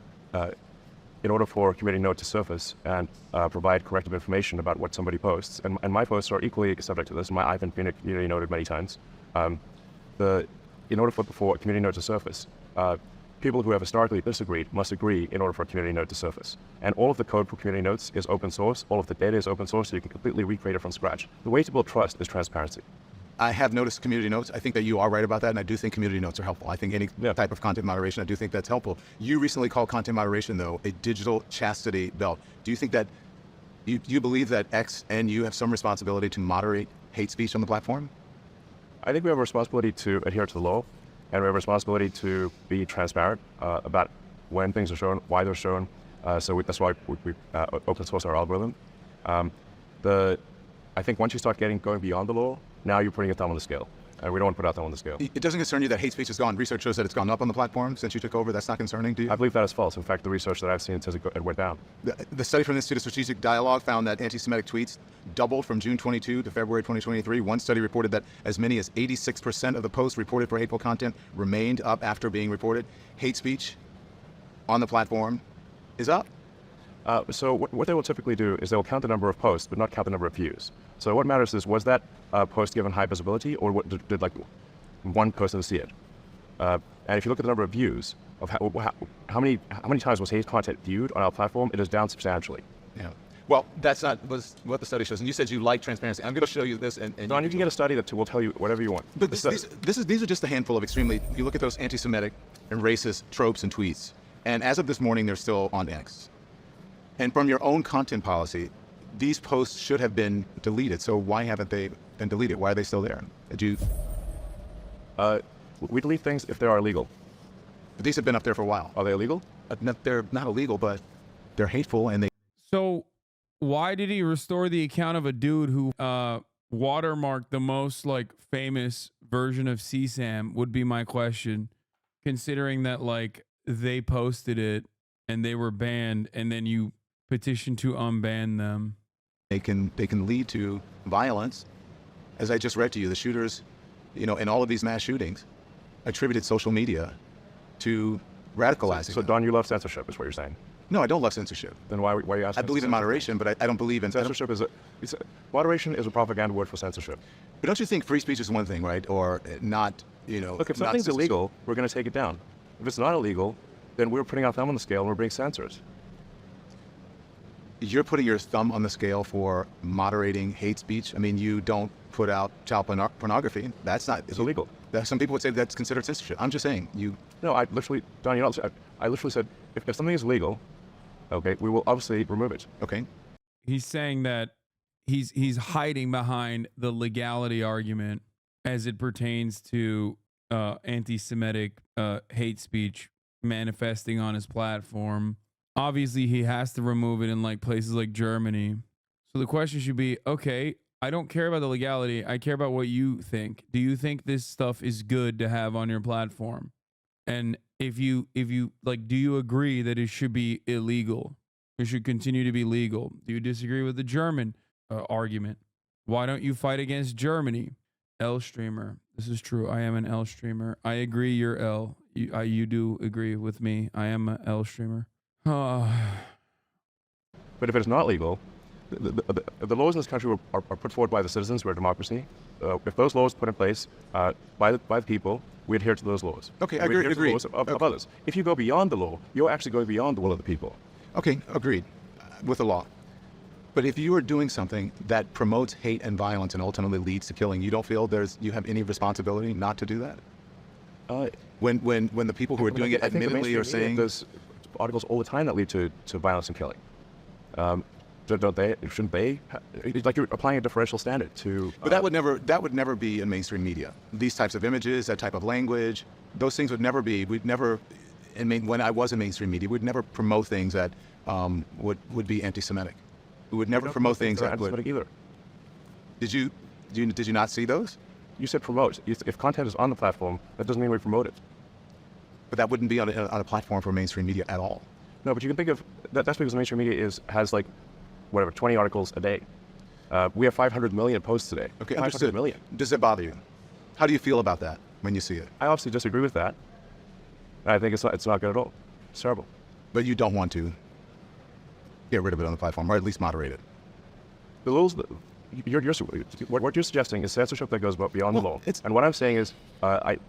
in order for a community node to surface and provide corrective information about what somebody posts, and my posts are equally subject to this, I've been community noded many times. In order for a community node to surface, people who have historically disagreed must agree in order for a community node to surface. And all of the code for community nodes is open source. All of the data is open source, so you can completely recreate it from scratch. The way to build trust is transparency. I have noticed community notes. I think that you are right about that, and I do think community notes are helpful. I think any type of content moderation, I do think that's helpful. You recently called content moderation, though, a digital chastity belt. Do you think that, you believe that X and you have some responsibility to moderate hate speech on the platform? I think we have a responsibility to adhere to the law, and we have a responsibility to be transparent about when things are shown, why they're shown. That's why we open source our algorithm. I think once you start going beyond the law, now you're putting your thumb on the scale. We don't want to put our thumb on the scale. It doesn't concern you that hate speech has gone. Research shows that it's gone up on the platform since you took over. That's not concerning to you? I believe that is false. In fact, the research that I've seen says it went down. The study from the Institute of Strategic Dialogue found that anti-Semitic tweets doubled from June 22 to February 2023. One study reported that as many as 86% of the posts reported for hateful content remained up after being reported. Hate speech on the platform is up. So what they will typically do is they will count the number of posts, but not count the number of views. So what matters is, was that post given high visibility, or did like one person see it? And if you look at the number of views of how many times was hate content viewed on our platform, it is down substantially. Yeah. Well, that's not what the study shows. And you said you like transparency. I'm going to show you this. And Don, you can get a study that will tell you whatever you want. But these are just a handful of extremely. You look at those anti-Semitic and racist tropes and tweets, and as of this morning, they're still on X. And from your own content policy, these posts should have been deleted. So why haven't they been deleted? Why are they still there? We delete things if they are illegal. But these have been up there for a while. Are they illegal? They're not illegal, but they're hateful, and they. So why did he restore the account of a dude who watermarked the most like famous version of CSAM would be my question, considering that like they posted it and they were banned, and then you petition to unban them. They can lead to violence. As I just read to you, the shooters, in all of these mass shootings, attributed social media to radicalizing. So Don, you love censorship, is what you're saying? No, I don't love censorship. Then why are you asking? I believe in moderation, but I don't believe in censorship. Moderation is a propaganda word for censorship. But don't you think free speech is one thing, right? Or not? Look, if something's illegal, we're going to take it down. If it's not illegal, then we're putting our thumb on the scale and we're being censors. You're putting your thumb on the scale for moderating hate speech. I mean, you don't put out child pornography. That's not. It's illegal. Some people would say that's considered censorship. I'm just saying. No, I literally, Don, I literally said, if something is illegal, okay, we will obviously remove it. Okay. He's saying that he's hiding behind the legality argument as it pertains to anti-Semitic hate speech manifesting on his platform. Obviously, he has to remove it in like places like Germany. So the question should be, okay, I don't care about the legality. I care about what you think. Do you think this stuff is good to have on your platform? And if you like, do you agree that it should be illegal? It should continue to be legal. Do you disagree with the German argument? Why don't you fight against Germany? L streamer. This is true. I am an L streamer. I agree. You're L. You do agree with me. I am an L streamer. But if it's not legal, the laws in this country are put forward by the citizens. We're a democracy. If those laws put in place by the people, we adhere to those laws. Okay, I agree. To the laws of others. If you go beyond the law, you're actually going beyond the will of the people. Okay, agreed with the law. But if you are doing something that promotes hate and violence and ultimately leads to killing, you don't feel you have any responsibility not to do that? When the people who are doing it admittedly are saying there's articles all the time that lead to violence and killing. Don't they? Shouldn't they? Like you're applying a differential standard to. But that would never be in mainstream media. These types of images, that type of language, those things would never be. We'd never. When I was in mainstream media, we'd never promote things that would be anti-Semitic. We would never promote things that would. Anti-Semitic either. Did you not see those? You said promote. If content is on the platform, that doesn't mean we promote it. But that wouldn't be on a platform for mainstream media at all. No, but you can think of that's because the mainstream media has like, whatever, 20 articles a day. We have 500 million posts today. Okay, 500 understood. million. Does it bother you? How do you feel about that when you see it? I obviously disagree with that. I think it's not good at all. It's terrible. But you don't want to get rid of it on the platform, or at least moderate it. The rules, what you're suggesting is censorship that goes beyond the law. And what I'm saying is that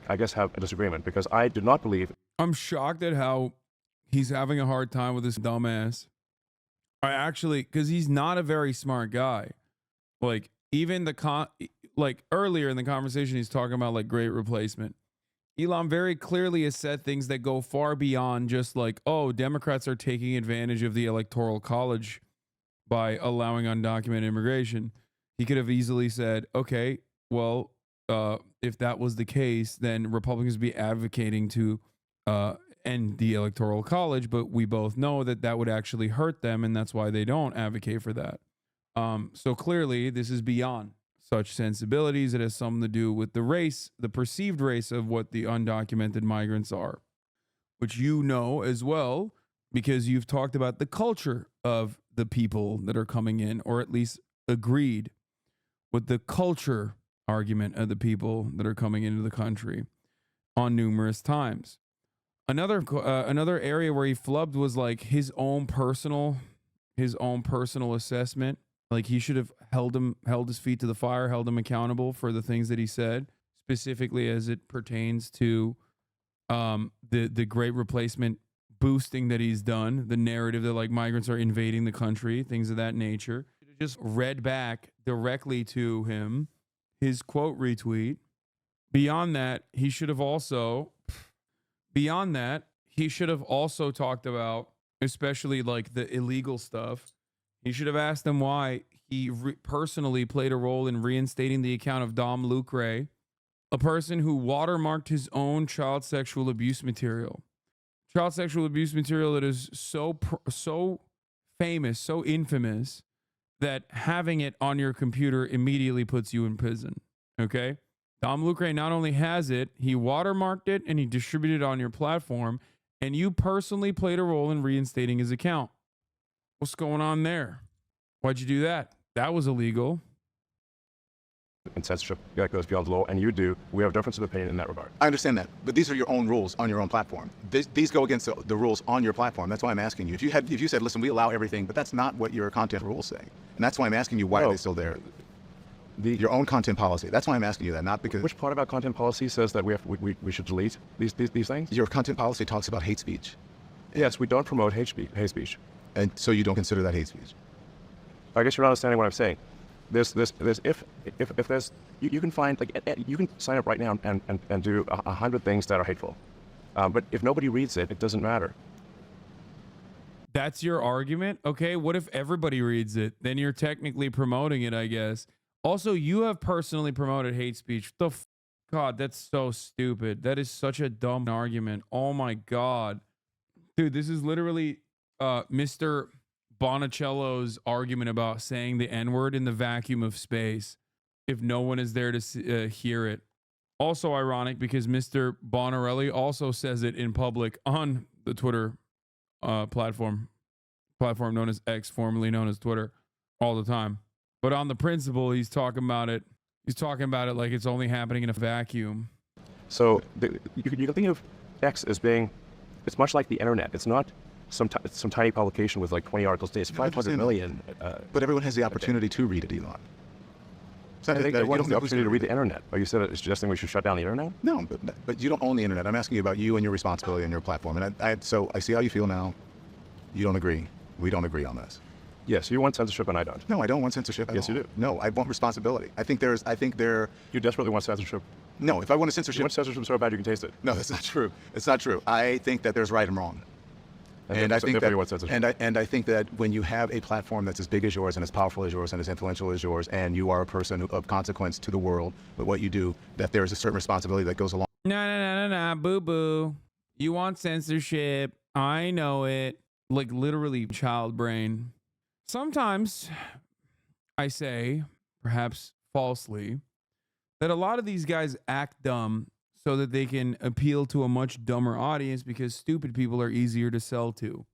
I guess have a disagreement, because I do not believe. I'm shocked at how he's having a hard time with this dumbass. I actually, because he's not a very smart guy. Like, even like earlier in the conversation, he's talking about like great replacement. Elon very clearly has said things that go far beyond just like, oh, Democrats are taking advantage of the Electoral College by allowing undocumented immigration. He could have easily said, okay, well, if that was the case, then Republicans would be advocating to end the Electoral College, but we both know that that would actually hurt them, and that's why they don't advocate for that. So clearly, this is beyond such sensibilities. It has something to do with the race, the perceived race of what the undocumented migrants are, which you know as well, because you've talked about the culture of the people that are coming in, or at least agreed with the culture argument of the people that are coming into the country on numerous times. Another area where he flubbed was like his own personal assessment. Like, he should have held his feet to the fire, held him accountable for the things that he said, specifically as it pertains to the great replacement boosting that he's done, the narrative that like migrants are invading the country, things of that nature. Just read back directly to him his quote retweet. Beyond that, he should have also talked about, especially like the illegal stuff. He should have asked him why he personally played a role in reinstating the account of Dom Lucre, a person who watermarked his own child sexual abuse material. Child sexual abuse material that is so famous, so infamous, that having it on your computer immediately puts you in prison. Okay? Dom Lucre not only has it, he watermarked it and he distributed it on your platform, and you personally played a role in reinstating his account. What's going on there? Why'd you do that? That was illegal. And censorship that goes beyond the law, and you do. We have a difference of opinion in that regard. I understand that, but these are your own rules on your own platform. These go against the rules on your platform. That's why I'm asking you. If you said, listen, we allow everything, but that's not what your content rules say, and that's why I'm asking you, why are they still there? Your own content policy. That's why I'm asking you that, not because. Which part about content policy says that we should delete these things? Your content policy talks about hate speech. Yes, we don't promote hate speech. And so you don't consider that hate speech? I guess you're not understanding what I'm saying. If there's, you can find, like, you can sign up right now and do 100 things that are hateful. But if nobody reads it, it doesn't matter. That's your argument? Okay, what if everybody reads it? Then you're technically promoting it, I guess. Also, you have personally promoted hate speech. God, that's so stupid. That is such a dumb argument. Oh my God. Dude, this is literally Mr. Bonicello's argument about saying the N-word in the vacuum of space if no one is there to hear it. Also ironic because Mr. Bonarelli also says it in public on the Twitter platform known as X, formerly known as Twitter, all the time. But on the principle, he's talking about it like it's only happening in a vacuum. So you can think of X as being, it's much like the internet. It's not some tiny publication with like 20 articles a day. It's 500 million. But everyone has the opportunity to read it, Elon. I think everyone has the opportunity to read the internet. Oh, you said it's suggesting we should shut down the internet? No, but you don't own the internet. I'm asking you about you and your responsibility on your platform. And so I see how you feel now. You don't agree. We don't agree on this. Yes, you want censorship and I don't. No, I don't want censorship. Yes, you do. No, I want responsibility. I think there. You desperately want censorship. No, if I want censorship. You want censorship so bad you can taste it. No, that's not true. It's not true. I think that there's right and wrong. And I think that when you have a platform that's as big as yours and as powerful as yours and as influential as yours, and you are a person of consequence to the world with what you do, that there is a certain responsibility that goes along. No, boo boo. You want censorship. I know it. Like literally child brain. Sometimes I say, perhaps falsely, that a lot of these guys act dumb so that they can appeal to a much dumber audience because stupid people are easier to sell to.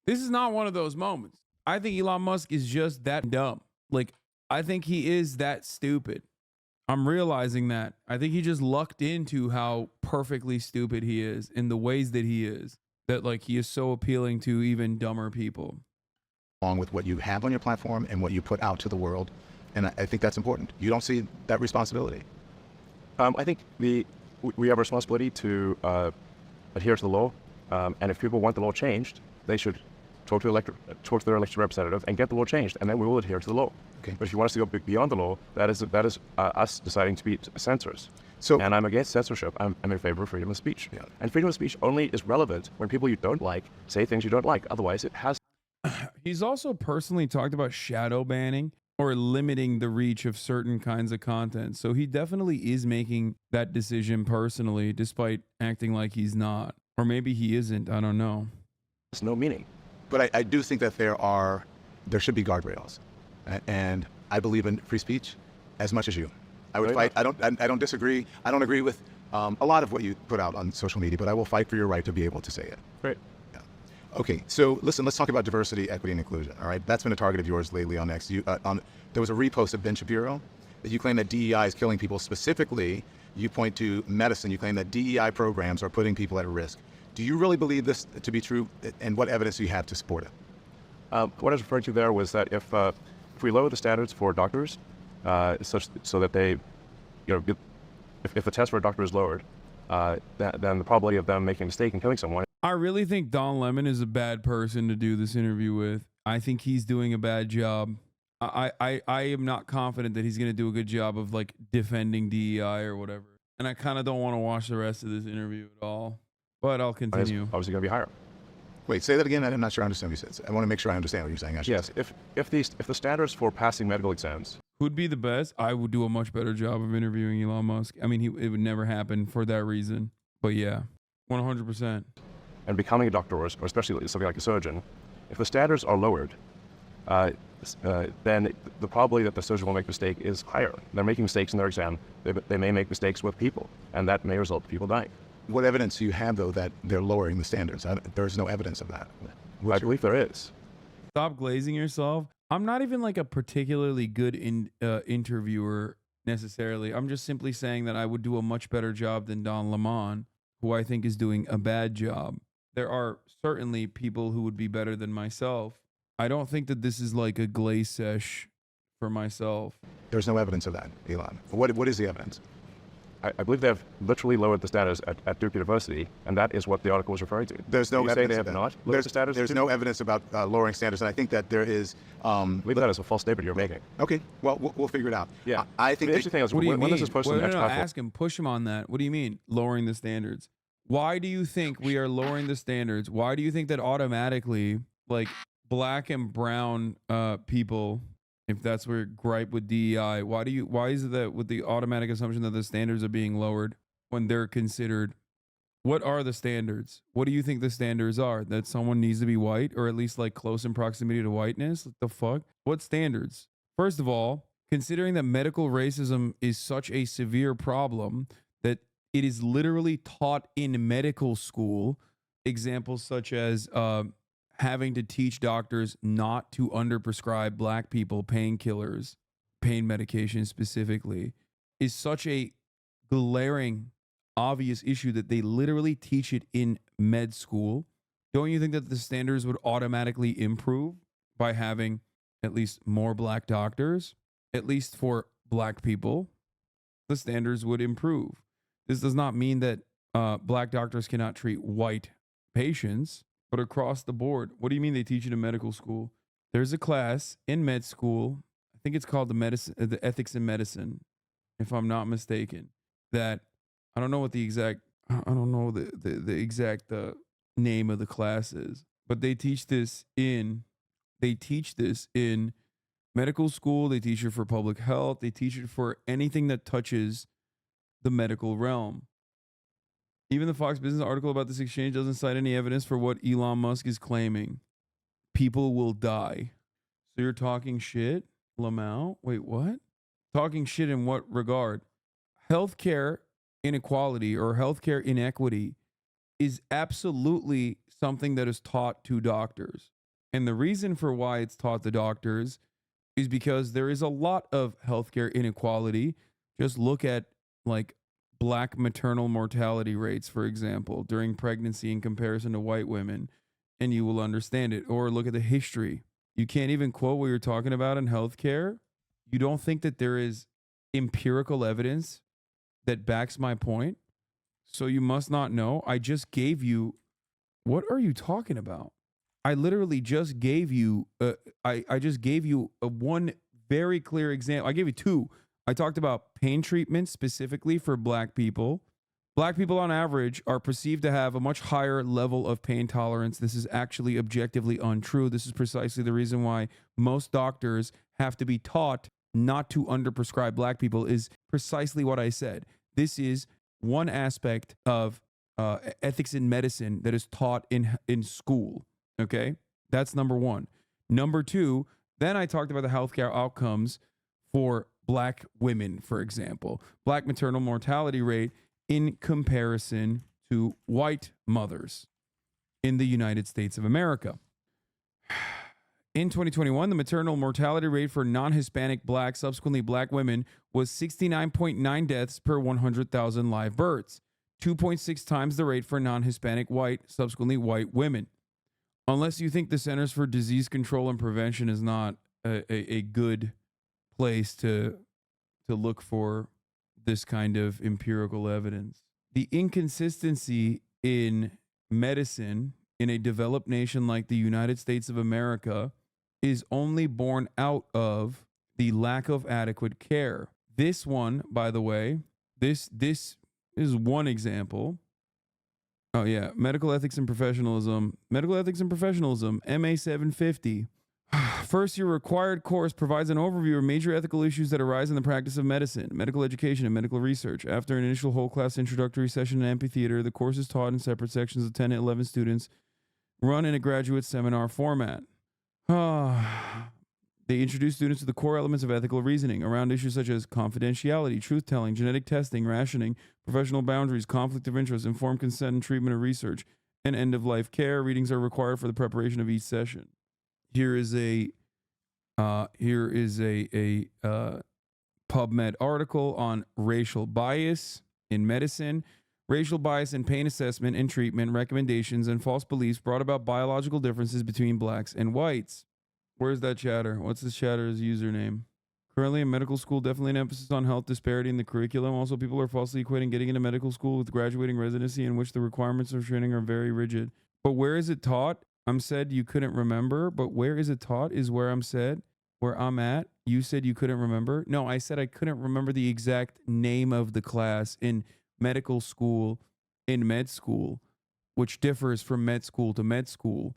This is not one of those moments. I think Elon Musk is just that dumb. Like, I think he is that stupid. I'm realizing that. I think he just lucked into how perfectly stupid he is in the ways that he is. that like he is so appealing to even dumber people. along with what you have on your platform and what you put out to the world. And I think that's important. You don't see that responsibility. I think we have a responsibility to adhere to the law, and if people want the law changed, they should talk to their elected representative and get the law changed, and then we will adhere to the law. Okay. But if you want us to go beyond the law, that is us deciding to be censors. So- and I'm against censorship. I'm in favor of freedom of speech. Yeah. And freedom of speech only is relevant when people you don't like say things you don't like. Otherwise, it has. He's also personally talked about shadow banning or limiting the reach of certain kinds of content. So he definitely is making that decision personally, despite acting like he's not. Or maybe he isn't. I don't know. No meaning. But I do think that there should be guardrails. And I believe in free speech as much as you. I would Very fight. I don't disagree. I don't agree with a lot of what you put out on social media, but I will fight for your right to be able to say it. Great. Yeah. Okay, so listen, let's talk about diversity, equity, and inclusion. All right, that's been a target of yours lately on X. There was a repost of Ben Shapiro that you claim that DEI is killing people. Specifically, you point to medicine. You claim that DEI programs are putting people at risk. Do you really believe this to be true, and what evidence do you have to support it? What I was referring to there was that if we lower the standards for doctors, such so that they, if the test for a doctor is lowered, then the probability of them making a mistake and killing someone. I really think Don Lemon is a bad person to do this interview with. I think he's doing a bad job. I am not confident that he's going to do a good job of like defending DEI or whatever. And I kind of don't want to watch the rest of this interview at all. But I'll continue. Obviously going to be higher. Wait, say that again. I'm not sure I understand what you said. I want to make sure I understand what you're saying. Yes, if the standards for passing medical exams. Who'd be the best? I would do a much better job of interviewing Elon Musk. I mean, it would never happen for that reason. But yeah, 100%. And becoming a doctor, or especially something like a surgeon, if the standards are lowered, then the probability that the surgeon will make a mistake is higher. They're making mistakes in their exam. They may make mistakes with people, and that may result in people dying. What evidence do you have, though, that they're lowering the standards? There's no evidence of that. I believe there is. Stop glazing yourself. I'm not even like a particularly good interviewer necessarily. I'm just simply saying that I would do a much better job than Don Lemon, who I think is doing a bad job. There are certainly people who would be better than myself. I don't think that this is like a glaze sesh for myself. There's no evidence of that, Elon. What is the evidence? I believe they have literally lowered the standards at Duke University, and that is what the article was referring to. There's no you evidence say they of have that. not lowered the standards? There's no evidence about lowering standards, and I think that there is. I believe that is a false statement you're making. Okay, well, we'll figure it out. Yeah. I think the interesting thing is, What do you when mean? this is posted Well, on no, X platform, ask him, push him on that. What do you mean lowering the standards? Why do you think we are lowering the standards? Why do you think that automatically, like black and brown people, if that's where gripe with DEI, why is it that with the automatic assumption that the standards are being lowered when they're considered? What are the standards? What do you think the standards are? That someone needs to be white or at least like close in proximity to whiteness? What the fuck? What standards? First of all, considering that medical racism is such a severe problem that it is literally taught in medical school, examples such as having to teach doctors not to underprescribe black people painkillers, pain medication specifically, is such a glaring, obvious issue that they literally teach it in med school. Don't you think that the standards would automatically improve by having at least more black doctors? At least for black people, the standards would improve. This does not mean that black doctors cannot treat white patients, but across the board. What do you mean they teach it in medical school? There's a class in med school, I think it's called the ethics in medicine, if I'm not mistaken, that I don't know what the exact, I don't know the exact name of the class is, but they teach this in medical school. They teach it for public health. They teach it for anything that touches the medical realm. Even the Fox Business article about this exchange doesn't cite any evidence for what Elon Musk is claiming. People will die. So you're talking shit, Lamau? Wait, what? Talking shit in what regard? Healthcare inequality or healthcare inequity is absolutely something that is taught to doctors. And the reason for why it's taught to doctors is because there is a lot of healthcare inequality. Just look at like black maternal mortality rates, for example, during pregnancy in comparison to white women, and you will understand it. Or look at the history. You can't even quote what you're talking about in healthcare. You don't think that there is empirical evidence that backs my point? So you must not know. I just gave you. What are you talking about? I literally just gave you. I just gave you a one very clear example. I gave you two. I talked about pain treatment specifically for black people. Black people on average are perceived to have a much higher level of pain tolerance. This is actually objectively untrue. This is precisely the reason why most doctors have to be taught not to underprescribe black people, is precisely what I said. This is one aspect of ethics in medicine that is taught in school. Okay, that's number one. Number two, then I talked about the healthcare outcomes for black women, for example, black maternal mortality rate in comparison to white mothers in the United States of America. In 2021, the maternal mortality rate for non-Hispanic black, subsequently black women, was 69.9 deaths per 100,000 live births, 2.6 times the rate for non-Hispanic white, subsequently white women. Unless you think the Centers for Disease Control and Prevention is not a good place to look for this kind of empirical evidence. The inconsistency in medicine in a developed nation like the United States of America is only born out of the lack of adequate care. This one, by the way, this is one example. Oh yeah, medical ethics and professionalism. Medical ethics and professionalism, MA 750. First year required course provides an overview of major ethical issues that arise in the practice of medicine, medical education, and medical research. After an initial whole class introductory session in amphitheater, the course is taught in separate sections of 10 to 11 students, run in a graduate seminar format. They introduce students to the core elements of ethical reasoning around issues such as confidentiality, truth-telling, genetic testing, rationing, professional boundaries, conflict of interest, informed consent and treatment of research, and end-of-life care. Readings are required for the preparation of each session. Here is a PubMed article on racial bias in medicine. Racial bias in pain assessment and treatment recommendations and false beliefs brought about biological differences between blacks and whites. Where's that chatter? What's this chatter's username? Currently in medical school, definitely an emphasis on health disparity in the curriculum. Also, people are falsely equating getting into medical school with graduating residency, in which the requirements of training are very rigid. But where is it taught? I'm said you couldn't remember, but where is it taught is where I'm said, where I'm at. You said you couldn't remember. No, I said I couldn't remember the exact name of the class in medical school, in med school, which differs from med school to med school.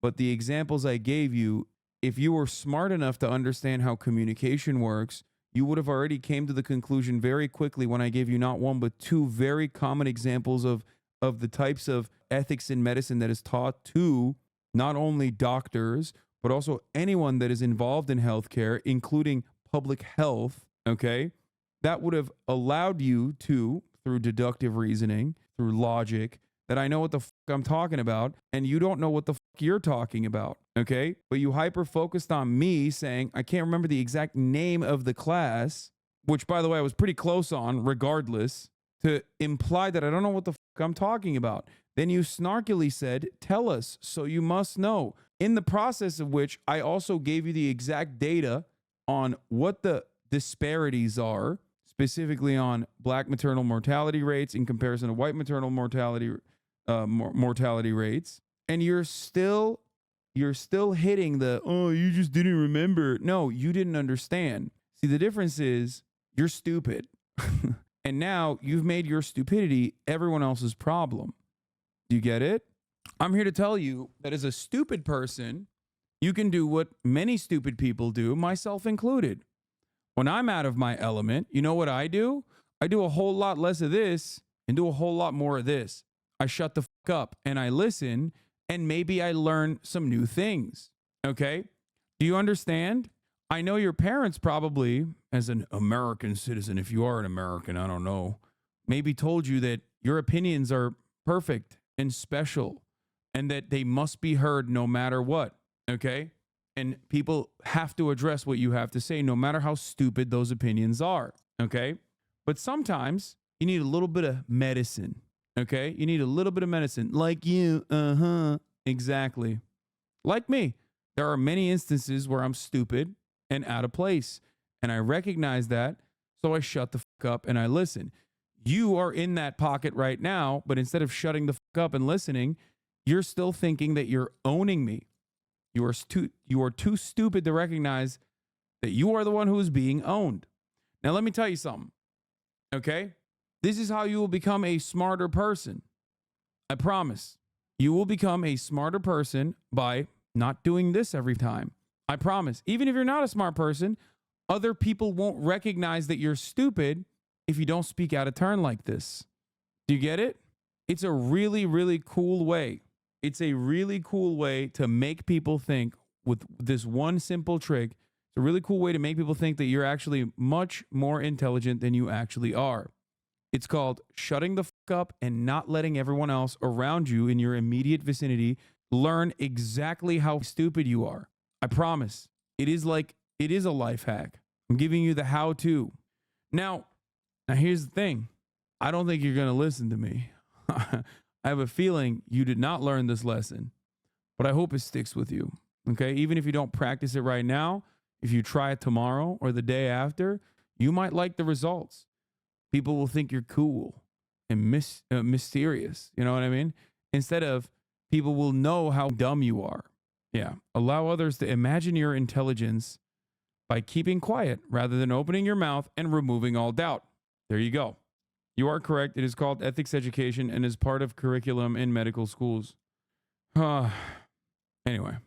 But the examples I gave you, if you were smart enough to understand how communication works, you would have already came to the conclusion very quickly when I gave you not one, but two very common examples of the types of ethics in medicine that is taught to not only doctors, but also anyone that is involved in healthcare, including public health, okay? That would have allowed you to, through deductive reasoning, through logic, that I know what the fuck I'm talking about, and you don't know what the fuck you're talking about, okay? But you hyper-focused on me saying, I can't remember the exact name of the class, which, by the way, I was pretty close on, regardless, to imply that I don't know what the fuck I'm talking about. Then you snarkily said, tell us, so you must know. In the process of which, I also gave you the exact data on what the disparities are, specifically on black maternal mortality rates in comparison to white maternal mortality rates, and you're still hitting the, oh, you just didn't remember. No, you didn't understand. See, the difference is you're stupid. And now you've made your stupidity everyone else's problem. Do you get it? I'm here to tell you that as a stupid person, you can do what many stupid people do, myself included. When I'm out of my element, you know what I do? I do a whole lot less of this and do a whole lot more of this. I shut the fuck up and I listen, and maybe I learn some new things. Okay? Do you understand? I know your parents probably, as an American citizen, if you are an American, I don't know, maybe told you that your opinions are perfect and special and that they must be heard no matter what. Okay? And people have to address what you have to say, no matter how stupid those opinions are. Okay? But sometimes You need a little bit of medicine. Okay? You need a little bit of medicine. Like you. Exactly. Like me. There are many instances where I'm stupid and out of place. And I recognize that. So I shut the fuck up and I listen. You are in that pocket right now, but instead of shutting the fuck up and listening, you're still thinking that you're owning me. You are too stupid to recognize that you are the one who is being owned. Now, let me tell you something. Okay? This is how you will become a smarter person. I promise. You will become a smarter person by not doing this every time. I promise. Even if you're not a smart person, other people won't recognize that you're stupid if you don't speak out of turn like this. Do you get it? It's a really, really cool way. It's a really cool way to make people think with this one simple trick. It's a really cool way to make people think that you're actually much more intelligent than you actually are. It's called shutting the fuck up and not letting everyone else around you in your immediate vicinity learn exactly how stupid you are. I promise. It is a life hack. I'm giving you the how-to. Now here's the thing. I don't think you're going to listen to me. I have a feeling you did not learn this lesson, but I hope it sticks with you. Okay? Even if you don't practice it right now, if you try it tomorrow or the day after, you might like the results. People will think you're cool and mysterious. You know what I mean? Instead of people will know how dumb you are. Yeah. Allow others to imagine your intelligence by keeping quiet rather than opening your mouth and removing all doubt. There you go. You are correct. It is called ethics education and is part of curriculum in medical schools. Anyway,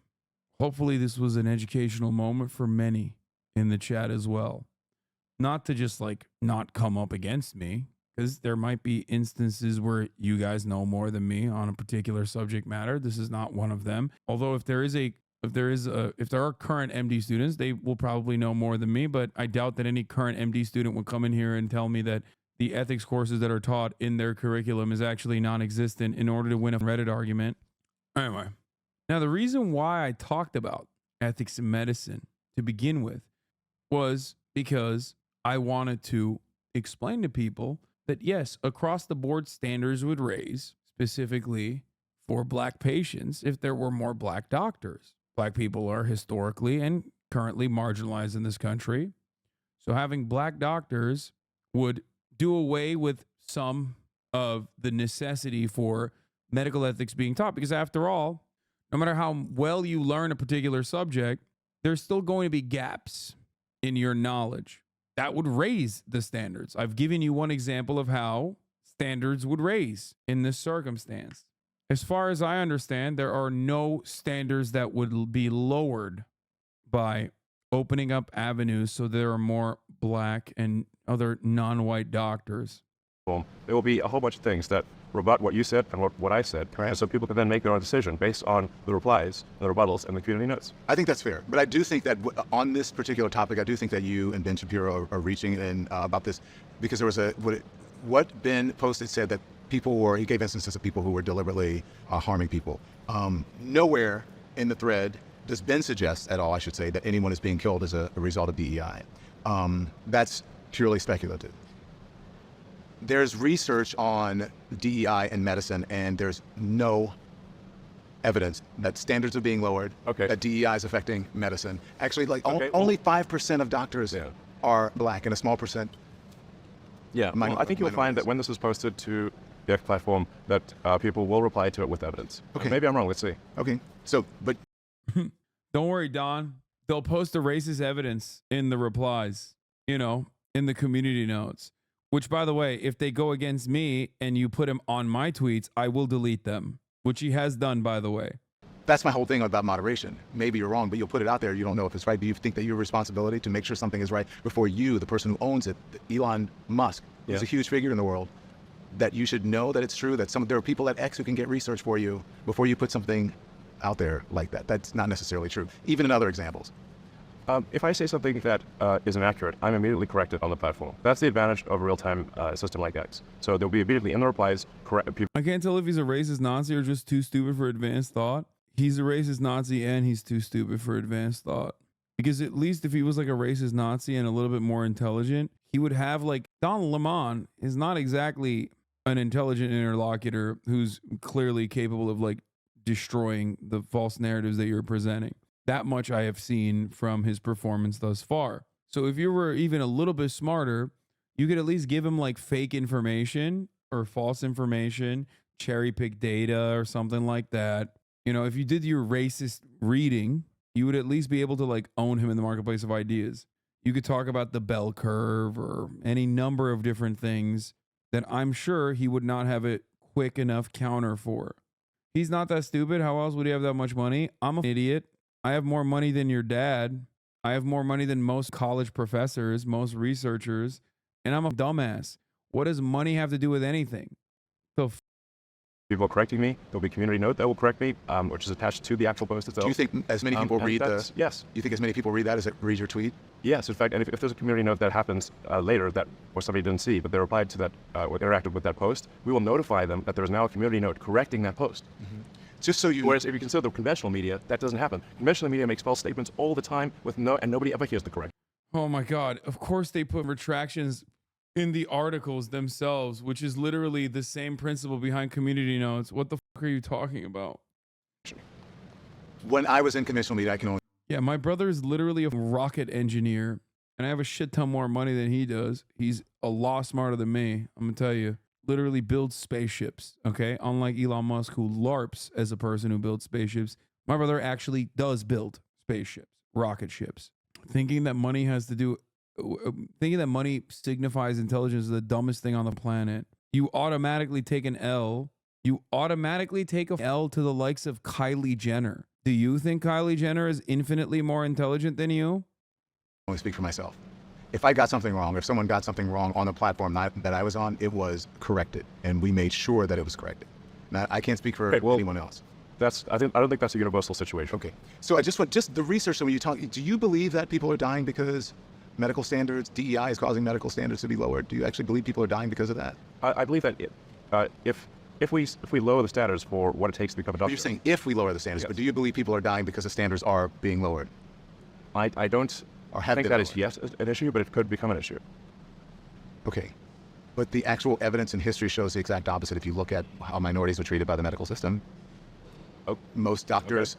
hopefully this was an educational moment for many in the chat as well. Not to just not come up against me, because there might be instances where you guys know more than me on a particular subject matter. This is not one of them. Although if there are current MD students, they will probably know more than me, but I doubt that any current MD student would come in here and tell me that the ethics courses that are taught in their curriculum is actually non-existent in order to win a Reddit argument. Anyway, now the reason why I talked about ethics in medicine to begin with was because I wanted to explain to people that yes, across the board standards would raise, specifically for black patients, if there were more black doctors. Black people are historically and currently marginalized in this country. So having black doctors would do away with some of the necessity for medical ethics being taught. Because after all, no matter how well you learn a particular subject, there's still going to be gaps in your knowledge. That would raise the standards. I've given you one example of how standards would raise in this circumstance. As far as I understand, there are no standards that would be lowered by opening up avenues so there are more black and other non-white doctors. There will be a whole bunch of things that rebut what you said and what I said. Right. And so people can then make their own decision based on the replies and the rebuttals and the community notes. I think that's fair. But I do think that on this particular topic, I do think that you and Ben Shapiro are reaching in about this, because there was what Ben posted said that he gave instances of people who were deliberately harming people. Nowhere in the thread does Ben suggest at all, I should say, that anyone is being killed as a result of DEI. That's purely speculative. There's research on DEI in medicine, and there's no evidence that standards are being lowered, that DEI is affecting medicine. Actually, only 5% of doctors are black, and a small percent. Yeah, I think you'll find that when this is posted to the X platform, that people will reply to it with evidence. Okay. Maybe I'm wrong. Let's see. Okay. So, but Don't worry, Don. They'll post the racist evidence in the replies, in the community notes. Which, by the way, if they go against me and you put them on my tweets, I will delete them, which he has done, by the way. that's my whole thing about moderation. Maybe you're wrong, but you'll put it out there. You don't know if it's right. But you think that your responsibility to make sure something is right before you, the person who owns it, Elon Musk, who's a huge figure in the world, that you should know that it's true, that there are people at X who can get research for you before you put something out there like that. That's not necessarily true, even in other examples. If I say something that is inaccurate, I'm immediately corrected on the platform. That's the advantage of a real-time system like X. So there'll be immediately in the replies, I can't tell if he's a racist Nazi or just too stupid for advanced thought. He's a racist Nazi and he's too stupid for advanced thought. Because at least if he was like a racist Nazi and a little bit more intelligent, he would have like Don Lemon is not exactly an intelligent interlocutor who's clearly capable of like destroying the false narratives that you're presenting. That much I have seen from his performance thus far. So if you were even a little bit smarter, you could at least give him like fake information or false information, cherry pick data or something like that. You know, if you did your racist reading, you would at least be able to like own him in the marketplace of ideas. You could talk about the bell curve or any number of different things that I'm sure he would not have a quick enough counter for. He's not that stupid. How else would he have that much money? I'm an idiot. I have more money than your dad. I have more money than most college professors, most researchers, and I'm a dumbass. What does money have to do with anything? The People correcting me. There'll be a community note that will correct me, which is attached to the actual post itself. Do you think as many people read the? Yes. You think as many people read that as it reads your tweet? Yes, in fact, and if there's a community note that happens later that or somebody didn't see, but they replied to that or interacted with that post, we will notify them that there is now a community note correcting that post. Just so you. Whereas if you consider the conventional media, that doesn't happen. Conventional media makes false statements all the time and nobody ever hears the correct. Oh my God. Of course they put retractions in the articles themselves, which is literally the same principle behind community notes. What the fuck are you talking about? When I was in conventional media, I can only. Yeah, my brother is literally a rocket engineer, and I have a shit ton more money than he does. He's a lot smarter than me. I'm gonna tell you. Literally builds spaceships, okay? Unlike Elon Musk, who LARPs as a person who builds spaceships, my brother actually does build spaceships, rocket ships. Thinking that money signifies intelligence is the dumbest thing on the planet. You automatically take an L. You automatically take a L to the likes of Kylie Jenner. Do you think Kylie Jenner is infinitely more intelligent than you? Only speak for myself. If I got something wrong, if someone got something wrong on the platform that I was on, it was corrected, and we made sure that it was corrected. Now, I can't speak for anyone else. I don't think that's a universal situation. Okay, so I just want the research. So when you talk, do you believe that people are dying because medical standards, DEI is causing medical standards to be lowered? Do you actually believe people are dying because of that? I believe that if we lower the standards for what it takes to become a doctor. You're saying if we lower the standards, but do you believe people are dying because the standards are being lowered? I don't. I think that is yes an issue, but it could become an issue. Okay, but the actual evidence in history shows the exact opposite. If you look at how minorities were treated by the medical system, most doctors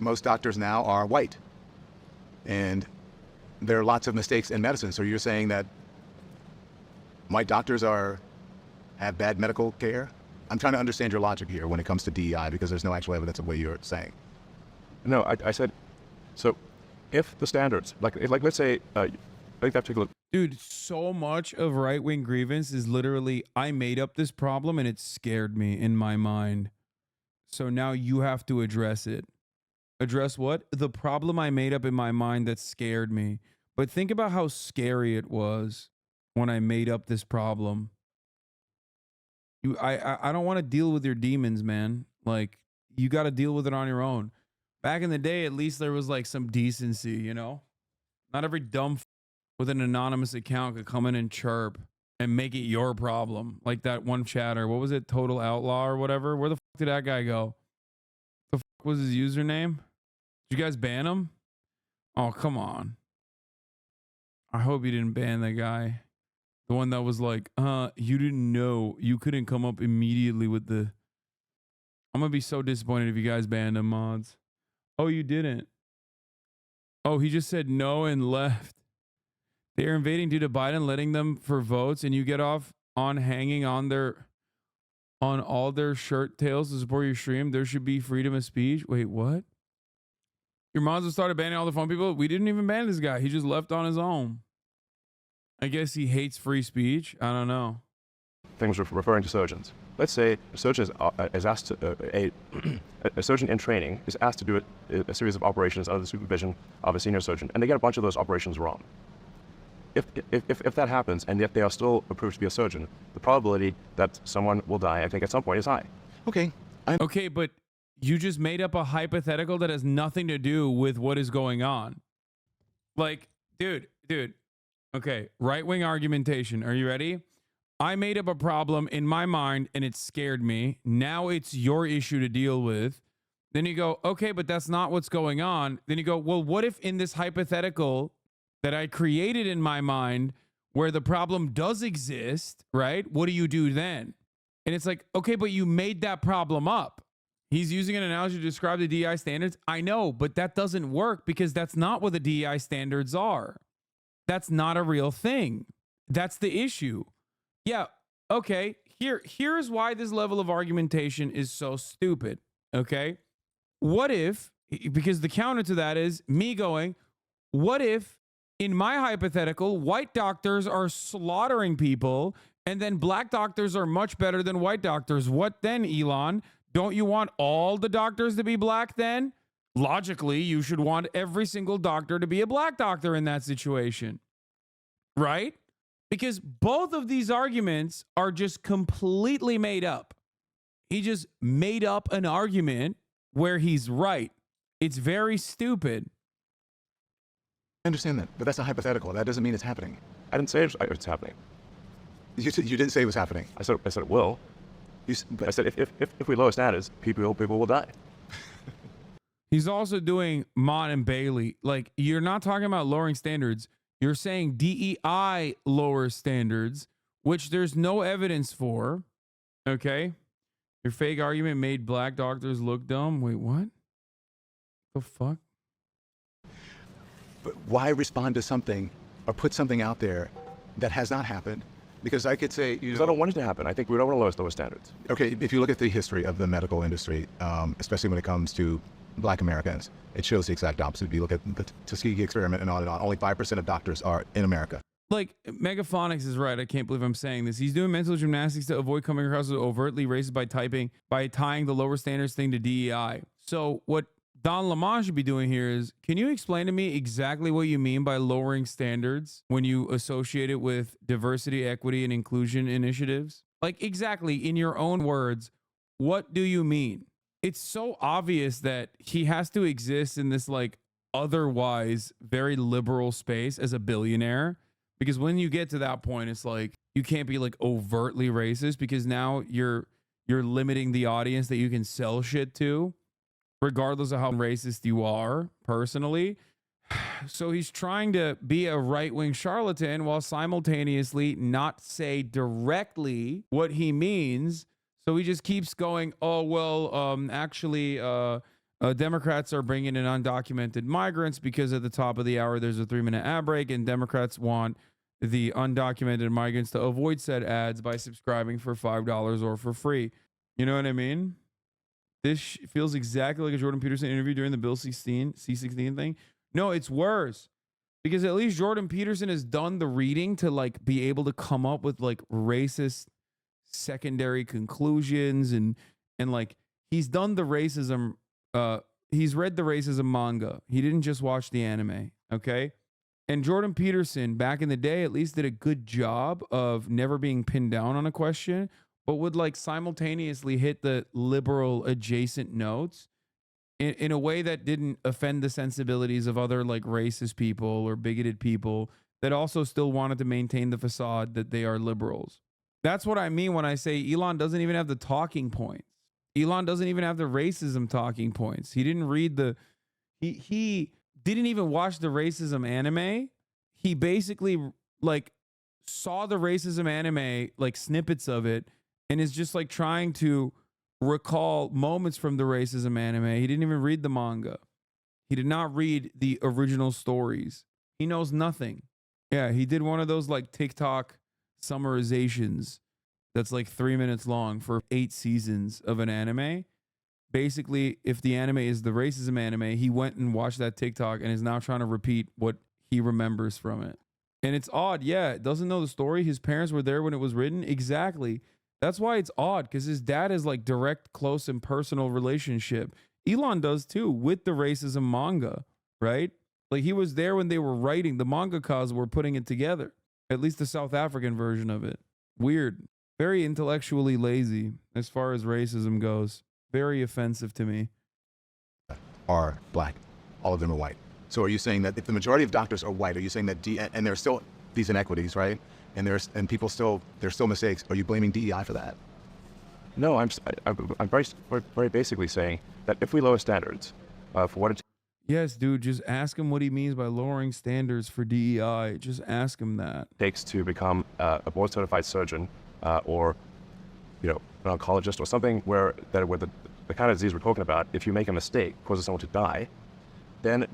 now are white, and there are lots of mistakes in medicine. So you're saying that white doctors have bad medical care? I'm trying to understand your logic here when it comes to DEI, because there's no actual evidence of what you're saying. No, I said so. If the standards, like let's say, I think that particular. Dude, so much of right-wing grievance is literally, I made up this problem and it scared me in my mind. So now you have to address it. Address what? The problem I made up in my mind that scared me. But think about how scary it was when I made up this problem. I don't want to deal with your demons, man. Like, you got to deal with it on your own. Back in the day, at least there was like some decency, you know? Not every dumb with an anonymous account could come in and chirp and make it your problem. Like that one chatter. What was it? Total Outlaw or whatever? Where the fuck did that guy go? The fuck was his username? Did you guys ban him? Oh, come on. I hope you didn't ban that guy. The one that was like, you didn't know. You couldn't come up immediately with the... I'm going to be so disappointed if you guys banned him, mods. Oh, you didn't. Oh, he just said no and left. They are invading due to Biden letting them for votes, and you get off on hanging on all their shirt tails to support your stream. There should be freedom of speech. Wait, what? Your mods have started banning all the phone people? We didn't even ban this guy. He just left on his own. I guess he hates free speech. I don't know. Things referring to surgeons. Let's say a surgeon is asked to, a surgeon in training is asked to do a series of operations under the supervision of a senior surgeon, and they get a bunch of those operations wrong. If that happens, and yet they are still approved to be a surgeon, the probability that someone will die, I think, at some point is high. Okay. Okay, but you just made up a hypothetical that has nothing to do with what is going on. Like, dude. Okay, right-wing argumentation. Are you ready? I made up a problem in my mind and it scared me. Now it's your issue to deal with. Then you go, okay, but that's not what's going on. Then you go, well, what if in this hypothetical that I created in my mind, where the problem does exist, right? What do you do then? And it's like, okay, but you made that problem up. He's using an analogy to describe the DEI standards. I know, but that doesn't work because that's not what the DEI standards are. That's not a real thing. That's the issue. Yeah, okay. Here's why this level of argumentation is so stupid, okay? What if, because the counter to that is me going, what if in my hypothetical, white doctors are slaughtering people and then black doctors are much better than white doctors? What then, Elon? Don't you want all the doctors to be black then? Logically, you should want every single doctor to be a black doctor in that situation, right? Because both of these arguments are just completely made up. He just made up an argument where he's right. It's very stupid. I understand that, but that's a hypothetical. That doesn't mean it's happening. I didn't say it's happening. You didn't say it was happening. I said it will. I said if we lower standards, people will die. He's also doing Mon and Bailey. Like, you're not talking about lowering standards. You're saying DEI lowers standards, which there's no evidence for. Okay? Your fake argument made black doctors look dumb. Wait, what? The fuck? But why respond to something or put something out there that has not happened? Because I could say, Because I don't want it to happen. I think we don't want to lower standards. okay, if you look at the history of the medical industry, especially when it comes to black Americans, it shows the exact opposite. If you look at the Tuskegee experiment and on, only 5% of doctors are in America. Like, Megaphonics is right. I can't believe I'm saying this. He's doing mental gymnastics to avoid coming across as overtly racist by tying the lower standards thing to DEI. So what Don Lemon should be doing here is, can you explain to me exactly what you mean by lowering standards when you associate it with diversity, equity, and inclusion initiatives? Like, exactly, in your own words, what do you mean? It's so obvious that he has to exist in this, like, otherwise very liberal space as a billionaire, because when you get to that point, it's like, you can't be like overtly racist because now you're limiting the audience that you can sell shit to, regardless of how racist you are personally. So he's trying to be a right-wing charlatan while simultaneously not say directly what he means. So he just keeps going, oh, well, actually, Democrats are bringing in undocumented migrants because at the top of the hour, there's a 3-minute ad break, and Democrats want the undocumented migrants to avoid said ads by subscribing for $5 or for free. You know what I mean? This feels exactly like a Jordan Peterson interview during the Bill C-16 thing. No, it's worse. Because at least Jordan Peterson has done the reading to like be able to come up with like racist secondary conclusions and like he's done the racism. He's read the racism manga. He didn't just watch the anime. Okay. And Jordan Peterson back in the day at least did a good job of never being pinned down on a question, but would like simultaneously hit the liberal adjacent notes in a way that didn't offend the sensibilities of other like racist people or bigoted people that also still wanted to maintain the facade that they are liberals. That's what I mean when I say Elon doesn't even have the talking points. Elon doesn't even have the racism talking points. He didn't read he didn't even watch the racism anime. He basically like saw the racism anime, like snippets of it, and is just like trying to recall moments from the racism anime. He didn't even read the manga. He did not read the original stories. He knows nothing. Yeah, he did one of those like TikTok summarizations that's like 3 minutes long for 8 seasons of an anime. Basically, if the anime is the racism anime, he went and watched that TikTok and is now trying to repeat what he remembers from it. And it's odd. Yeah, doesn't know the story. His parents were there when it was written. Exactly. That's why it's odd, because his dad is like direct, close, and personal relationship. Elon does too, with the racism manga, right? Like he was there when they were writing. The mangakas were putting it together. At least the South African version of it. Weird. Very intellectually lazy as far as racism goes. Very offensive to me. Are black. All of them are white. So are you saying that if the majority of doctors are white, are you saying that and there's still these inequities, right? And there's still mistakes. Are you blaming DEI for that? No, I'm very basically saying that if we lower standards for what it's Yes, dude, just ask him what he means by lowering standards for DEI. Just ask him that. Takes to become a board certified surgeon or an oncologist or something where the kind of disease we're talking about, if you make a mistake, causes someone to die, then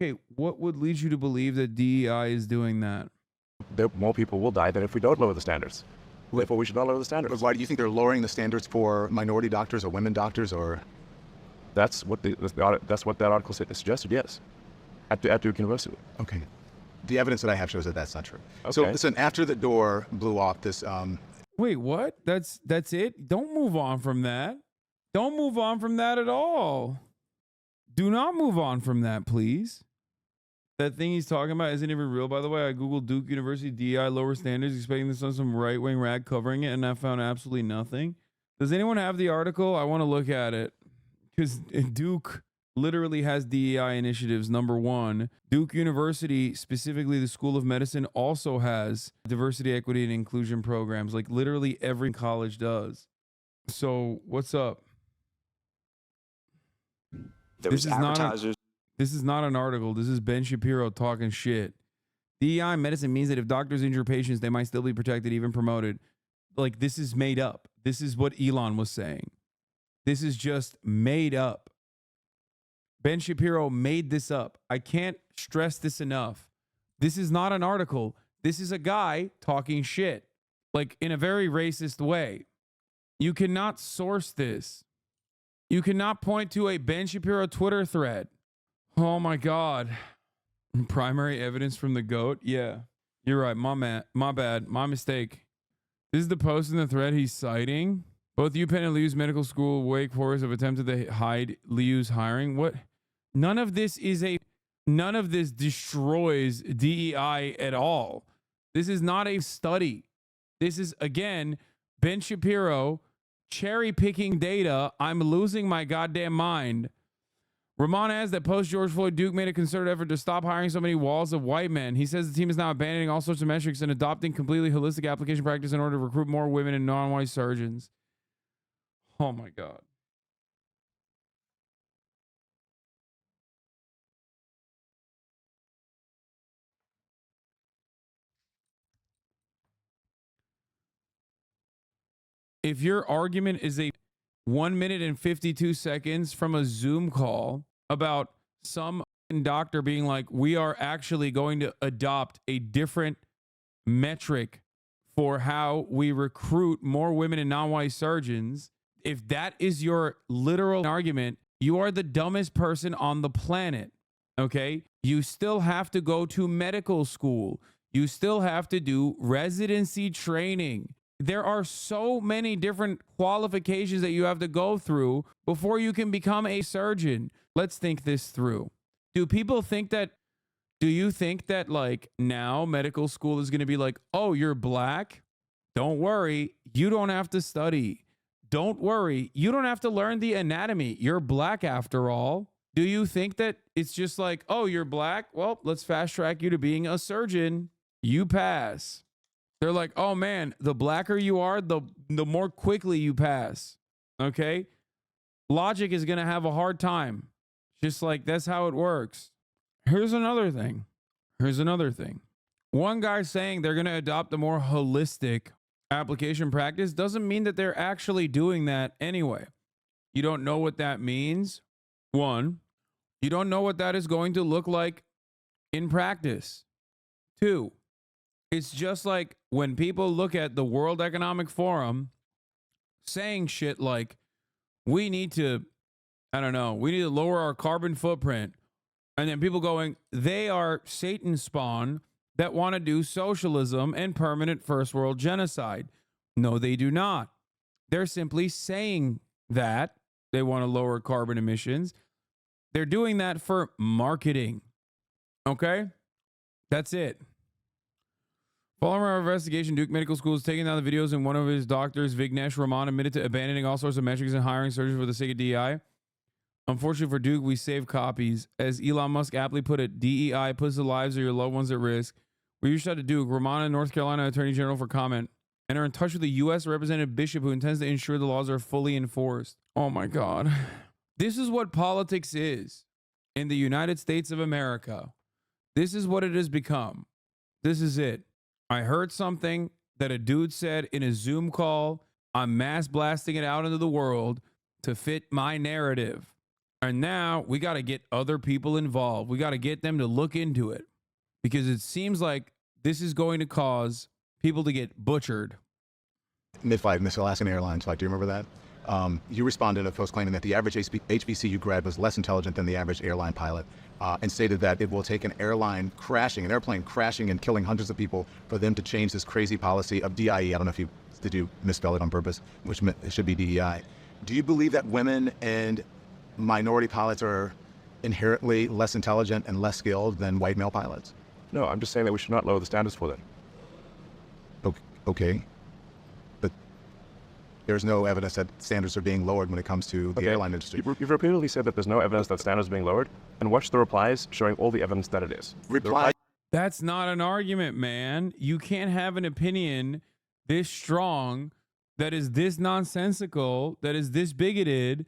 Okay, what would lead you to believe that DEI is doing that? more people will die than if we don't lower the standards. Therefore, we should not lower the But standards. why do you think they're lowering the standards for minority doctors or women doctors or? That's what that's what that article suggested. Yes, at Duke University. Okay. The evidence that I have shows that that's not true. So Okay. listen, after the door blew off this, Wait, what? That's it? Don't move on from that. Don't move on from that at all. Do not move on from that, please. That thing he's talking about isn't even real, by the way. I Googled Duke University DEI lower standards, expecting this on some right-wing rag covering it, and I found absolutely nothing. Does anyone have the article? I want to look at it. Because Duke literally has DEI initiatives. Number one, Duke University, specifically the School of Medicine, also has diversity, equity, and inclusion programs. Like literally every college does. So what's up? There was advertisers. This is not an article. This is Ben Shapiro talking shit. DEI medicine means that if doctors injure patients, they might still be protected, even promoted. Like, this is made up. This is what Elon was saying. This is just made up. Ben Shapiro made this up. I can't stress this enough. This is not an article. This is a guy talking shit, like in a very racist way. You cannot source this. You cannot point to a Ben Shapiro Twitter thread. Oh my God. Primary evidence from the GOAT? Yeah. You're right. My bad. My mistake. This is the post in the thread he's citing. Both UPenn and Liu's medical school, Wake Forest, have attempted to hide Liu's hiring. What? None of this destroys DEI at all. This is not a study. This is, again, Ben Shapiro cherry picking data. I'm losing my goddamn mind. Ramon adds that post George Floyd, Duke made a concerted effort to stop hiring so many walls of white men. He says the team is now abandoning all sorts of metrics and adopting completely holistic application practice in order to recruit more women and non-white surgeons. Oh my God. If your argument is a 1 minute and 52 seconds from a Zoom call about some doctor being like, we are actually going to adopt a different metric for how we recruit more women and non-white surgeons, if that is your literal argument, you are the dumbest person on the planet. Okay? You still have to go to medical school. You still have to do residency training. There are so many different qualifications that you have to go through before you can become a surgeon. Let's think this through. Do you think that like now medical school is going to be like, oh, you're black? Don't worry. You don't have to study. Don't worry. You don't have to learn the anatomy. You're black after all. Do you think that it's just like, oh, you're black? Well, let's fast track you to being a surgeon. You pass. They're like, oh man, the blacker you are, the more quickly you pass. Okay? Logic is going to have a hard time. Just like that's how it works. Here's another thing. One guy saying they're going to adopt a more holistic application practice doesn't mean that they're actually doing that anyway. You don't know what that means. One, you don't know what that is going to look like in practice. Two, it's just like when people look at the World Economic Forum saying shit like, we need to lower our carbon footprint. And then people going, they are Satan spawn that want to do socialism and permanent first world genocide. No, they do not. They're simply saying that they want to lower carbon emissions. They're doing that for marketing. Okay? That's it. Following our investigation, Duke Medical School is taking down the videos, and one of his doctors, Vignesh Raman, admitted to abandoning all sorts of metrics and hiring surgeons for the sake of DEI. Unfortunately for Duke, we save copies. As Elon Musk aptly put it, DEI puts the lives of your loved ones at risk. We reached out to Duke, Ramana, North Carolina Attorney General, for comment, and are in touch with the U.S. Representative Bishop, who intends to ensure the laws are fully enforced. Oh my God. This is what politics is. in the United States of America. This is what it has become. This is it. I heard something that a dude said in a Zoom call. I'm mass blasting it out into the world to fit my narrative. And now we got to get other people involved. We got to get them to look into it because it seems like this is going to cause people to get butchered. Mid-flight, Miss Alaskan Airlines flight. Do you remember that? You responded to a post claiming that the average HBCU grad was less intelligent than the average airline pilot, and stated that it will take an airplane crashing and killing hundreds of people for them to change this crazy policy of DIE. I don't know if did you misspell it on purpose, which it should be DEI. Do you believe that women and minority pilots are inherently less intelligent and less skilled than white male pilots? No, I'm just saying that we should not lower the standards for them. Okay. But there's no evidence that standards are being lowered when it comes to the airline industry. You've repeatedly said that there's no evidence that standards are being lowered, and watch the replies showing all the evidence that it is. That's not an argument, man. You can't have an opinion this strong, that is this nonsensical, that is this bigoted,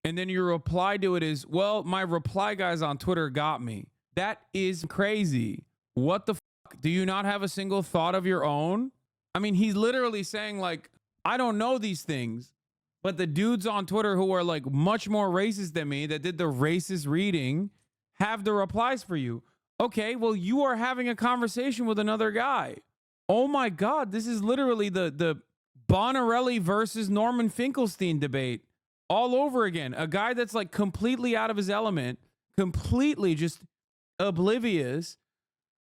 and then your reply to it is, well, my reply guys on Twitter got me. That is crazy. What the fuck? Do you not have a single thought of your own? I mean, he's literally saying, like, I don't know these things, but the dudes on Twitter who are like much more racist than me that did the racist reading have the replies for you. Okay, well, you are having a conversation with another guy. Oh my God, this is literally the Bonarelli versus Norman Finkelstein debate all over again. A guy that's like completely out of his element, completely just oblivious,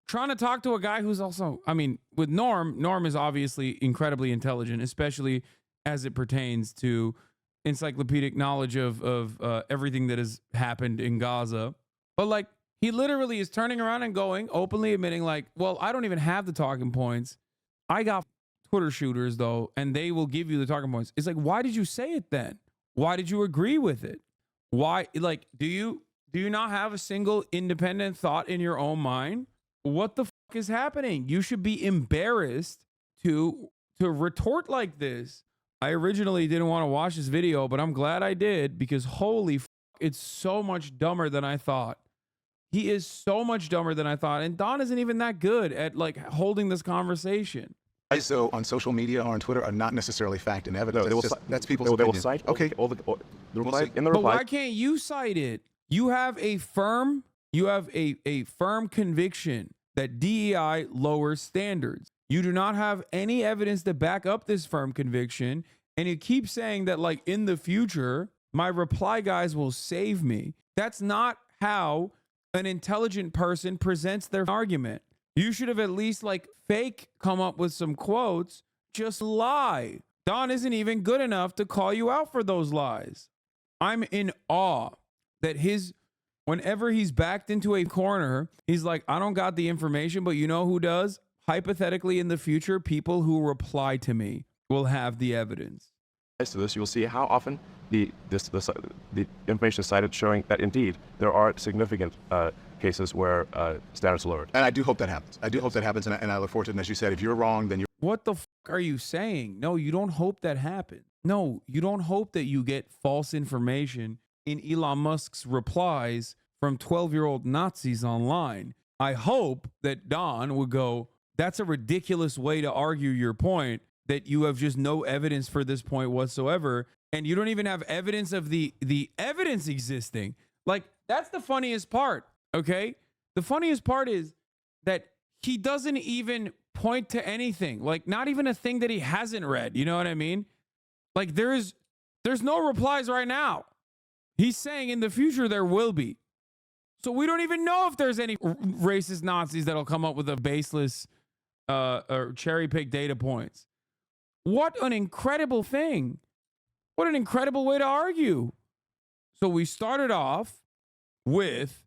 trying to talk to a guy who's also, I mean, with Norm is obviously incredibly intelligent, especially as it pertains to encyclopedic knowledge of everything that has happened in Gaza. But like, he literally is turning around and going, openly admitting like, well, I don't even have the talking points. I got Twitter shooters though, and they will give you the talking points. It's like, why did you say it then? Why did you agree with it? Why, like, do you not have a single independent thought in your own mind? What the fuck is happening? You should be embarrassed to retort like this. I originally didn't want to watch this video, but I'm glad I did because holy fuck, it's so much dumber than I thought. He is so much dumber than I thought. And Don isn't even that good at like holding this conversation. So on social media or on Twitter are not necessarily fact and evidence. No, That's people's they will opinion. cite Okay. all the reply, in the But reply. why can't you cite it? You have a firm conviction that DEI lowers standards. You do not have any evidence to back up this firm conviction. And you keep saying that like in the future, my reply guys will save me. That's not how an intelligent person presents their argument. You should have at least like fake come up with some quotes, just lie. Don isn't even good enough to call you out for those lies. I'm in awe that whenever he's backed into a corner, he's like, I don't got the information, but you know who does? Hypothetically in the future, people who reply to me will have the evidence. To this, you will see how often the information is cited showing that indeed there are significant cases where standards are lowered. And I do hope that happens. I do hope that happens, and I look forward to it. And as you said, if you're wrong, then you're... What the fuck are you saying? No, you don't hope that happens. No, you don't hope that you get false information in Elon Musk's replies from 12-year-old Nazis online. I hope that Don would go, that's a ridiculous way to argue your point, that you have just no evidence for this point whatsoever, and you don't even have evidence of the evidence existing. Like, that's the funniest part, okay? The funniest part is that he doesn't even point to anything, like not even a thing that he hasn't read, you know what I mean? Like, there's no replies right now. He's saying in the future there will be. So we don't even know if there's any racist Nazis that'll come up with a baseless or cherry-picked data points. What an incredible thing. What an incredible way to argue. So we started off with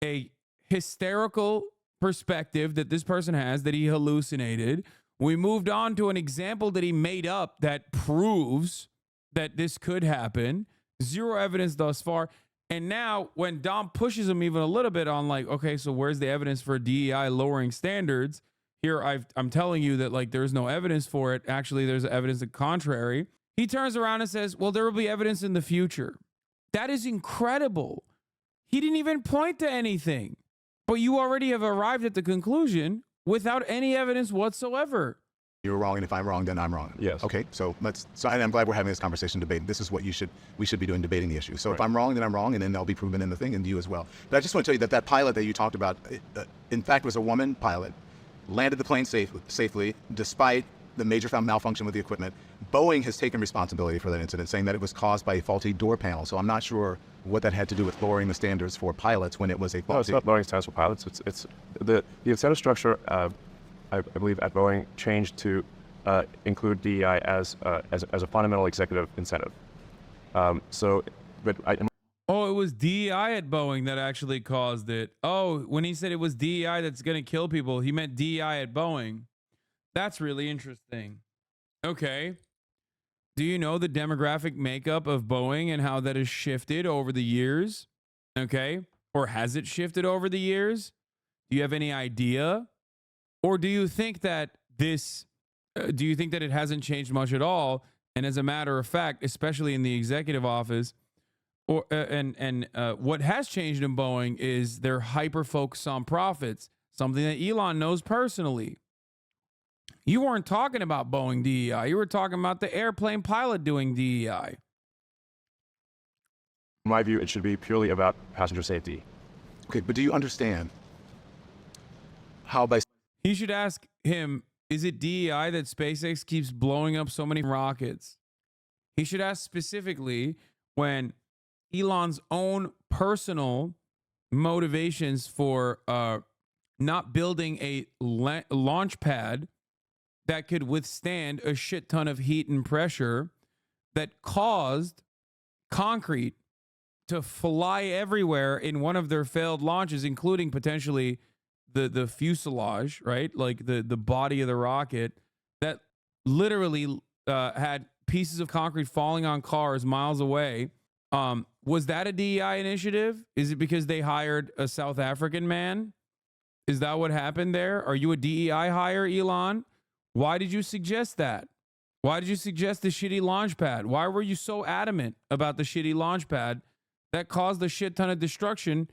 a hysterical perspective that this person has that he hallucinated. We moved on to an example that he made up that proves that this could happen. Zero evidence thus far. And now when Dom pushes him even a little bit on like, okay, so where's the evidence for DEI lowering standards? Here, I'm telling you that like there's no evidence for it. Actually, there's evidence the contrary. He turns around and says, well, there will be evidence in the future. That is incredible. He didn't even point to anything. But you already have arrived at the conclusion without any evidence whatsoever. You're wrong, and if I'm wrong, then I'm wrong. Yes. Okay, so and I'm glad we're having this conversation, debate. This is what we should be doing, debating the issue. So if I'm wrong, then I'm wrong, and then they'll be proven in the thing, and you as well. But I just want to tell you that pilot that you talked about, in fact, was a woman pilot, landed the plane safely, despite the major malfunction with the equipment. Boeing has taken responsibility for that incident, saying that it was caused by a faulty door panel. So I'm not sure what that had to do with lowering the standards for pilots when it was a faulty. No, it's not lowering standards for pilots. It's the incentive structure. I believe at Boeing changed to include DEI as a fundamental executive incentive. Oh, it was DEI at Boeing that actually caused it. Oh, when he said it was DEI that's going to kill people, he meant DEI at Boeing. That's really interesting. Okay. Do you know the demographic makeup of Boeing and how that has shifted over the years? Okay. Or has it shifted over the years? Do you have any idea? Or do you think that it hasn't changed much at all? And as a matter of fact, especially in the executive office, what has changed in Boeing is their hyper focus on profits, something that Elon knows personally. You weren't talking about Boeing DEI. You were talking about the airplane pilot doing DEI. In my view, it should be purely about passenger safety. Okay, but do you understand how by... He should ask him, is it DEI that SpaceX keeps blowing up so many rockets? He should ask specifically when Elon's own personal motivations for not building a launch pad that could withstand a shit ton of heat and pressure that caused concrete to fly everywhere in one of their failed launches, including potentially the fuselage, right? Like the body of the rocket that literally had pieces of concrete falling on cars miles away. Was that a DEI initiative? Is it because they hired a South African man? Is that what happened there? Are you a DEI hire, Elon? Why did you suggest that? Why did you suggest the shitty launch pad? Why were you so adamant about the shitty launch pad that caused a shit ton of destruction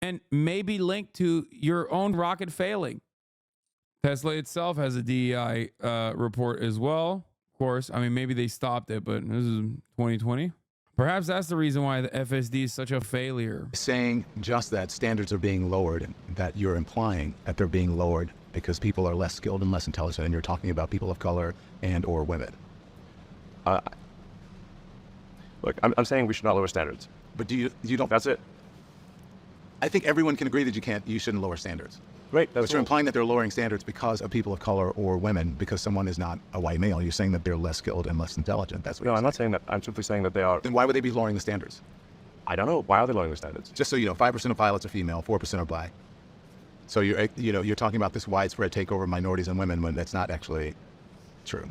and maybe linked to your own rocket failing? Tesla itself has a DEI report as well. Of course, I mean, maybe they stopped it, but this is 2020. Perhaps that's the reason why the FSD is such a failure. Saying just that standards are being lowered, and that you're implying that they're being lowered because people are less skilled and less intelligent, and you're talking about people of color and or women. Look, I'm saying we should not lower standards. But you don't... That's it. I think everyone can agree that you shouldn't lower standards. Great. But you're implying that they're lowering standards because of people of color or women, because someone is not a white male. You're saying that they're less skilled and less intelligent. That's what No, you're I'm not saying that. I'm simply saying that they are. Then why would they be lowering the standards? I don't know. Why are they lowering the standards? Just so you know, 5% of pilots are female, 4% are black. So you're talking about this widespread takeover of minorities and women when that's not actually true.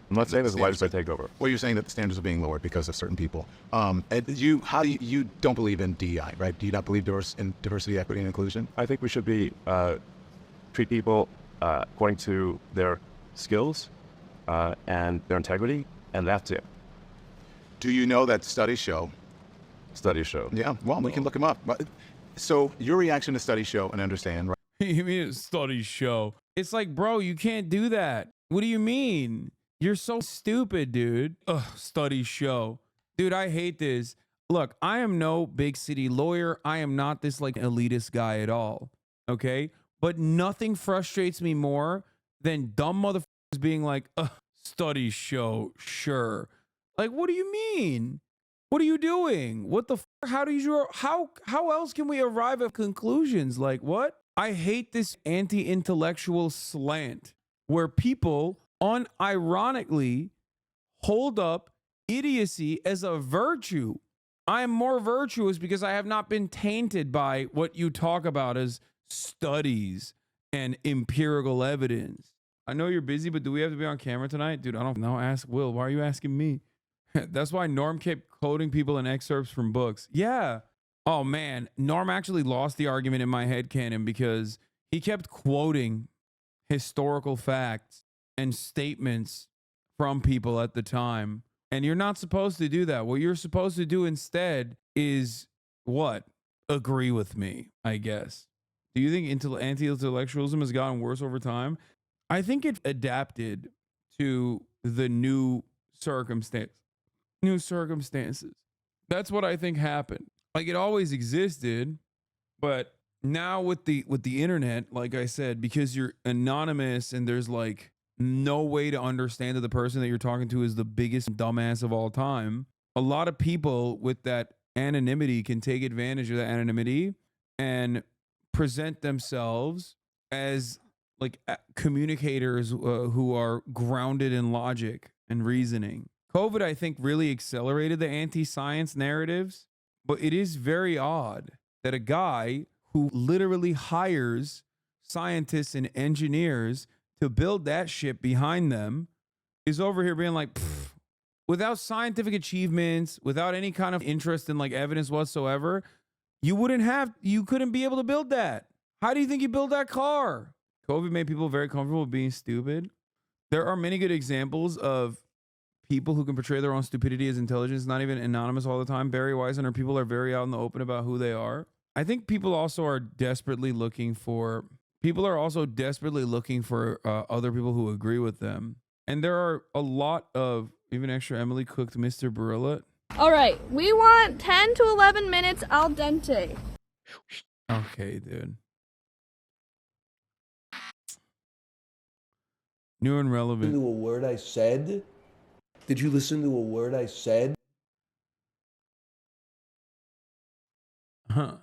I'm not saying there's a widespread takeover. Well, you're saying that the standards are being lowered because of certain people. And you don't believe in DEI, right? Do you not believe in diversity, equity, and inclusion? I think we should be treat people according to their skills and their integrity, and that's it. Do you know that studies show? Studies show. Yeah, well, we can look them up. So your reaction to studies show and understand, right? You mean studies show? It's like, bro, you can't do that. What do you mean? You're so stupid, dude. Ugh, studies show. Dude, I hate this. Look, I am no big city lawyer. I am not this like elitist guy at all. Okay? But nothing frustrates me more than dumb motherfuckers being like, studies show, sure. Like, what do you mean? What are you doing? What the how else can we arrive at conclusions? Like, what? I hate this anti-intellectual slant where people unironically hold up idiocy as a virtue. I am more virtuous because I have not been tainted by what you talk about as studies and empirical evidence. I know you're busy, but do we have to be on camera tonight? Dude, I don't know. Ask Will. Why are you asking me? That's why Norm kept quoting people in excerpts from books. Yeah. Oh, man. Norm actually lost the argument in my headcanon because he kept quoting historical facts and statements from people at the time. And you're not supposed to do that. What you're supposed to do instead is what? Agree with me, I guess. Do you think anti-intellectualism has gotten worse over time? I think it adapted to the new circumstances. That's what I think happened. Like, it always existed, but now with the internet, like I said, because you're anonymous and there's like no way to understand that the person that you're talking to is the biggest dumbass of all time, a lot of people with that anonymity can take advantage of that anonymity and present themselves as like communicators who are grounded in logic and reasoning. COVID, I think, really accelerated the anti-science narratives, but it is very odd that a guy who literally hires scientists and engineers to build that shit behind them is over here being like, without scientific achievements, without any kind of interest in like evidence whatsoever, you couldn't be able to build that. How do you think you build that car? COVID made people very comfortable with being stupid. There are many good examples of people who can portray their own stupidity as intelligence, not even anonymous all the time. Barry Weisenberg, people are very out in the open about who they are. I think people also are desperately looking for other people who agree with them. And there are a lot of, even extra Emily cooked Mr. Barilla. All right, we want 10 to 11 minutes al dente. Okay, dude. New and relevant. To a word I said? Did you listen to a word I said? Huh.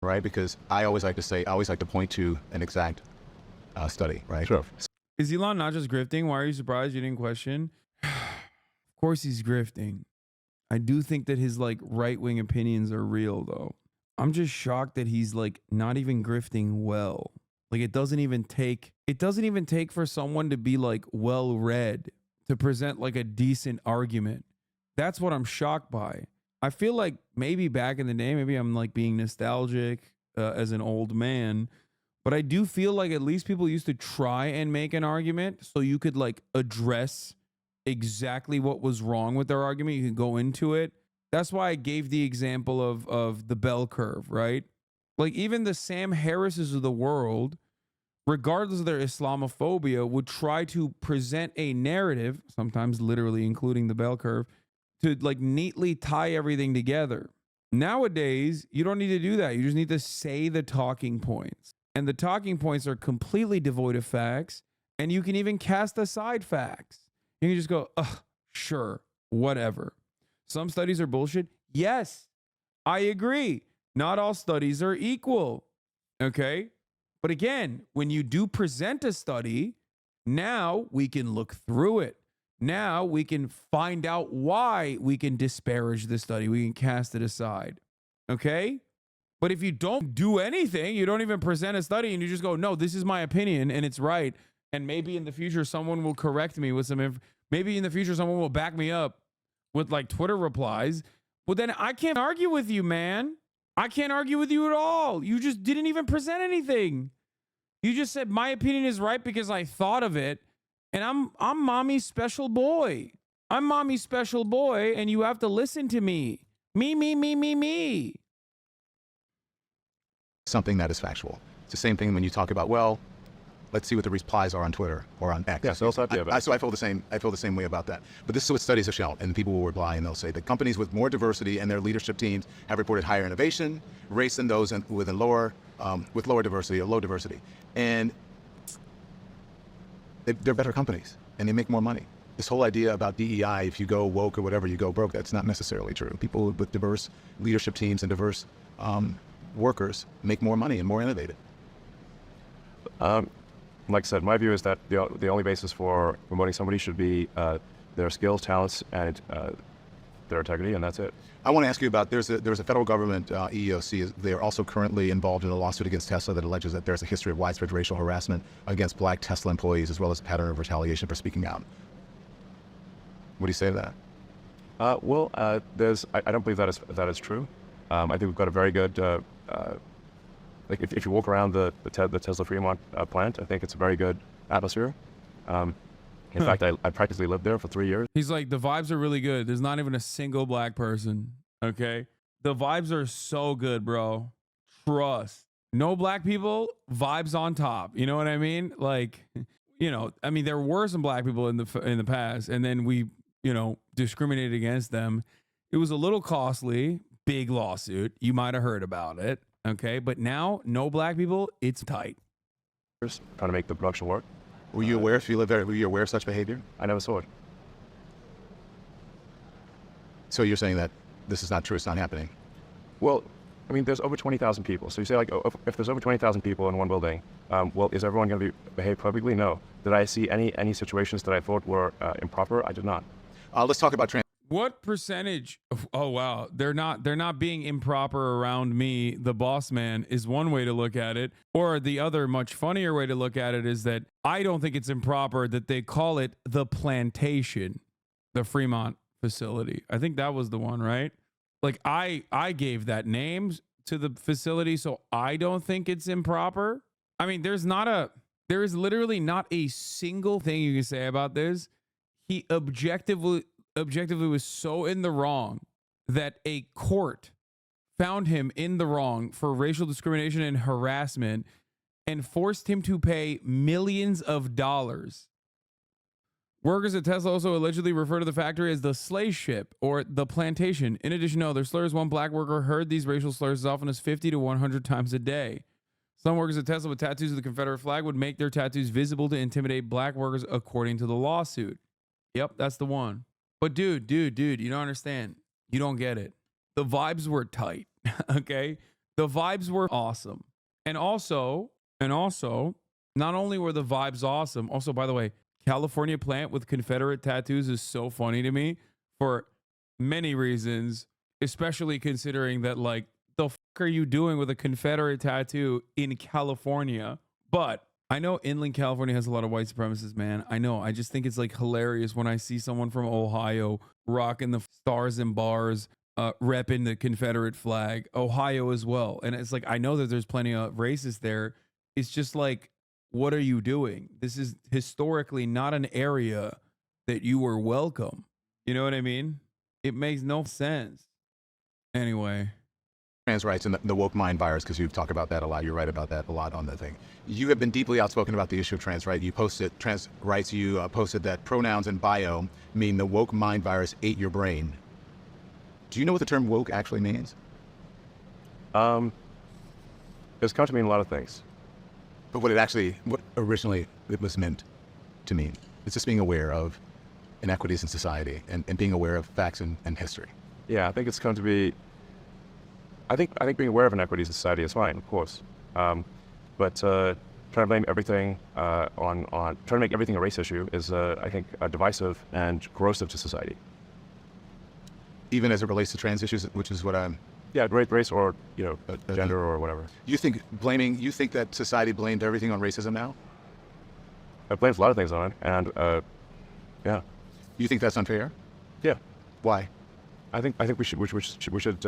Right? Because I always like to point to an exact study, right? Sure. Is Elon not just grifting? Why are you surprised you didn't question? Of course he's grifting. I do think that his like right-wing opinions are real though. I'm just shocked that he's like not even grifting well. Like it doesn't even take for someone to be like well-read to present like a decent argument. That's what I'm shocked by. I feel like maybe back in the day, maybe I'm like being nostalgic as an old man, but I do feel like at least people used to try and make an argument so you could like address exactly what was wrong with their argument. You could go into it. That's why I gave the example of the bell curve, right? Like even the Sam Harrises of the world, regardless of their Islamophobia, would try to present a narrative, sometimes literally including the bell curve, to like neatly tie everything together. Nowadays, you don't need to do that. You just need to say the talking points. And the talking points are completely devoid of facts. And you can even cast aside facts. You can just go, sure, whatever. Some studies are bullshit. Yes, I agree. Not all studies are equal. Okay? But again, when you do present a study, now we can look through it. Now we can find out why we can disparage the study. We can cast it aside. Okay? But if you don't do anything, you don't even present a study and you just go, no, this is my opinion and it's right. And maybe in the future, someone will correct me with maybe in the future, someone will back me up with like Twitter replies. Well, then I can't argue with you, man. I can't argue with you at all. You just didn't even present anything. You just said my opinion is right because I thought of it. And I'm mommy's special boy. I'm mommy's special boy, and you have to listen to me. Me. Something that is factual. It's the same thing when you talk about, well, let's see what the replies are on Twitter or on X. Yeah, so I feel the same way about that. But this is what studies have shown, and people will reply and they'll say that companies with more diversity in their leadership teams have reported higher innovation rates than those with lower diversity or low diversity. And they're better companies and they make more money. This whole idea about DEI, if you go woke or whatever, you go broke, that's not necessarily true. People with diverse leadership teams and diverse workers make more money and more innovative. Like I said, my view is that the only basis for promoting somebody should be their skills, talents, and their integrity, and that's it. I want to ask you about, there's a federal government EEOC. They are also currently involved in a lawsuit against Tesla that alleges that there's a history of widespread racial harassment against black Tesla employees, as well as a pattern of retaliation for speaking out. What do you say to that? I don't believe that is true. I think we've got a very good, like if you walk around the Tesla Fremont plant, I think it's a very good atmosphere. In fact, I practically lived there for 3 years. He's like, the vibes are really good. There's not even a single black person. Okay. The vibes are so good, bro. Trust. No black people, vibes on top. You know what I mean? Like, I mean, there were some black people in the past, and then we, discriminated against them. It was a little costly, big lawsuit. You might have heard about it. Okay, but now no black people, it's tight. Trying to make the production work. Were you aware, if you lived there, were you aware of such behavior? I never saw it. So you're saying that this is not true, it's not happening? Well, I mean, there's over 20,000 people. So you say, like, oh, if there's over 20,000 people in one building, well, is everyone going to behave perfectly? No. Did I see any situations that I thought were improper? I did not. Let's talk about What percentage oh wow, they're not being improper around me, the boss man, is one way to look at it. Or the other much funnier way to look at it is that I don't think it's improper that they call it the plantation, the Fremont facility. I think that was the one, right? Like I gave that name to the facility, so I don't think it's improper. I mean, there is literally not a single thing you can say about this. He objectively was so in the wrong that a court found him in the wrong for racial discrimination and harassment and forced him to pay millions of dollars. Workers at Tesla also allegedly refer to the factory as the slave ship or the plantation. In addition to other slurs, one black worker heard these racial slurs as often as 50 to 100 times a day. Some workers at Tesla with tattoos of the Confederate flag would make their tattoos visible to intimidate black workers, according to the lawsuit. Yep, that's the one. But dude, you don't understand. You don't get it. The vibes were tight, okay? The vibes were awesome. And also, not only were the vibes awesome, also, by the way, California plant with Confederate tattoos is so funny to me for many reasons, especially considering that, like, the fuck are you doing with a Confederate tattoo in California? But I know inland California has a lot of white supremacists, man. I know. I just think it's like hilarious when I see someone from Ohio rocking the stars and bars, repping the Confederate flag, Ohio as well. And it's like, I know that there's plenty of racists there. It's just like, what are you doing? This is historically not an area that you were welcome. You know what I mean? It makes no sense. Anyway. Trans rights and the woke mind virus, because you talk about that a lot. You're right about that a lot on the thing. You have been deeply outspoken about the issue of trans rights. You posted trans rights. You posted that pronouns in bio mean the woke mind virus ate your brain. Do you know what the term woke actually means? It's come to mean a lot of things. But what originally it was meant to mean, it's just being aware of inequities in society and being aware of facts and history. Yeah, I think it's come to be. I think being aware of inequities in society is fine, of course, but trying to blame everything on trying to make everything a race issue is, I think, divisive and corrosive to society. Even as it relates to trans issues, which is what I'm. Yeah, race or gender or whatever. You think that society blamed everything on racism now? It blames a lot of things on it, and yeah. You think that's unfair? Yeah. Why? I think we should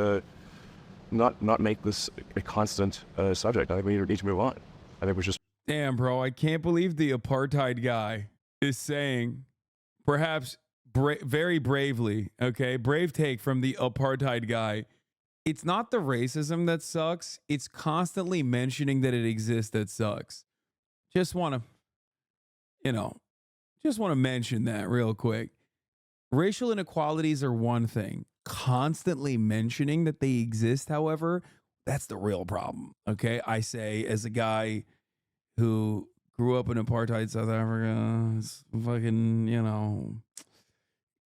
not make this a constant subject. I think we need to move on. I think we just. Damn, bro, I can't believe the apartheid guy is saying, perhaps very bravely, okay, brave take from the apartheid guy. It's not the racism that sucks. It's constantly mentioning that it exists that sucks. Just want to mention that real quick. Racial inequalities are one thing. Constantly mentioning that they exist, however, that's the real problem. Okay, I say as a guy who grew up in apartheid South Africa, it's fucking,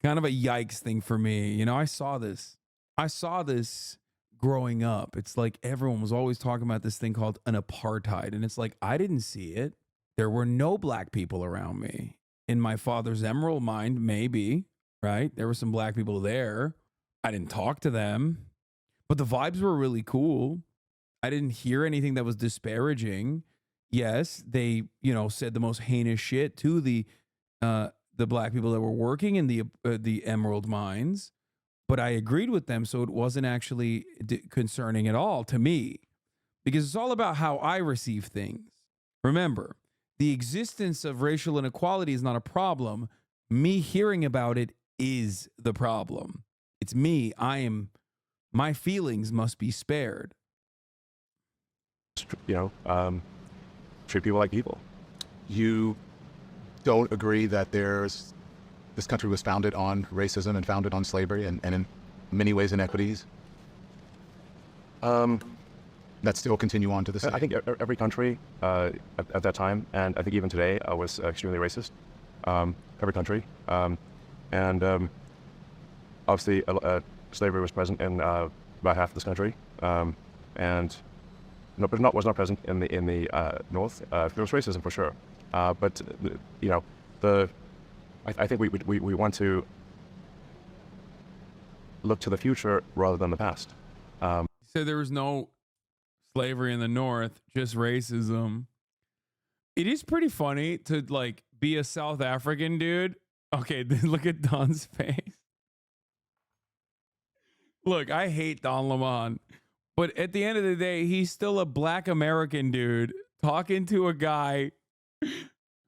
kind of a yikes thing for me. I saw this growing up. It's like everyone was always talking about this thing called an apartheid, and it's like, I didn't see it. There were no black people around me. In my father's emerald mind, maybe, right? There were some black people there. I didn't talk to them, but the vibes were really cool. I didn't hear anything that was disparaging. Yes, they, said the most heinous shit to the black people that were working in the emerald mines, but I agreed with them, so it wasn't actually concerning at all to me, because it's all about how I receive things. Remember, the existence of racial inequality is not a problem. Me hearing about it is the problem. It's me. I am my feelings must be spared. You know, treat people like people. You don't agree that this country was founded on racism and founded on slavery and in many ways inequities? That still continue on to this day? I think every country at that time, and I think even today, was extremely racist. Every country. Obviously, slavery was present in about half of this country. But was not present in the North. There was racism for sure. But you know, I think we want to look to the future rather than the past. So there was no slavery in the North, just racism. It is pretty funny to like be a South African dude. Okay, look at Don's face. Look, I hate Don Lemon, but at the end of the day, he's still a Black American dude talking to a guy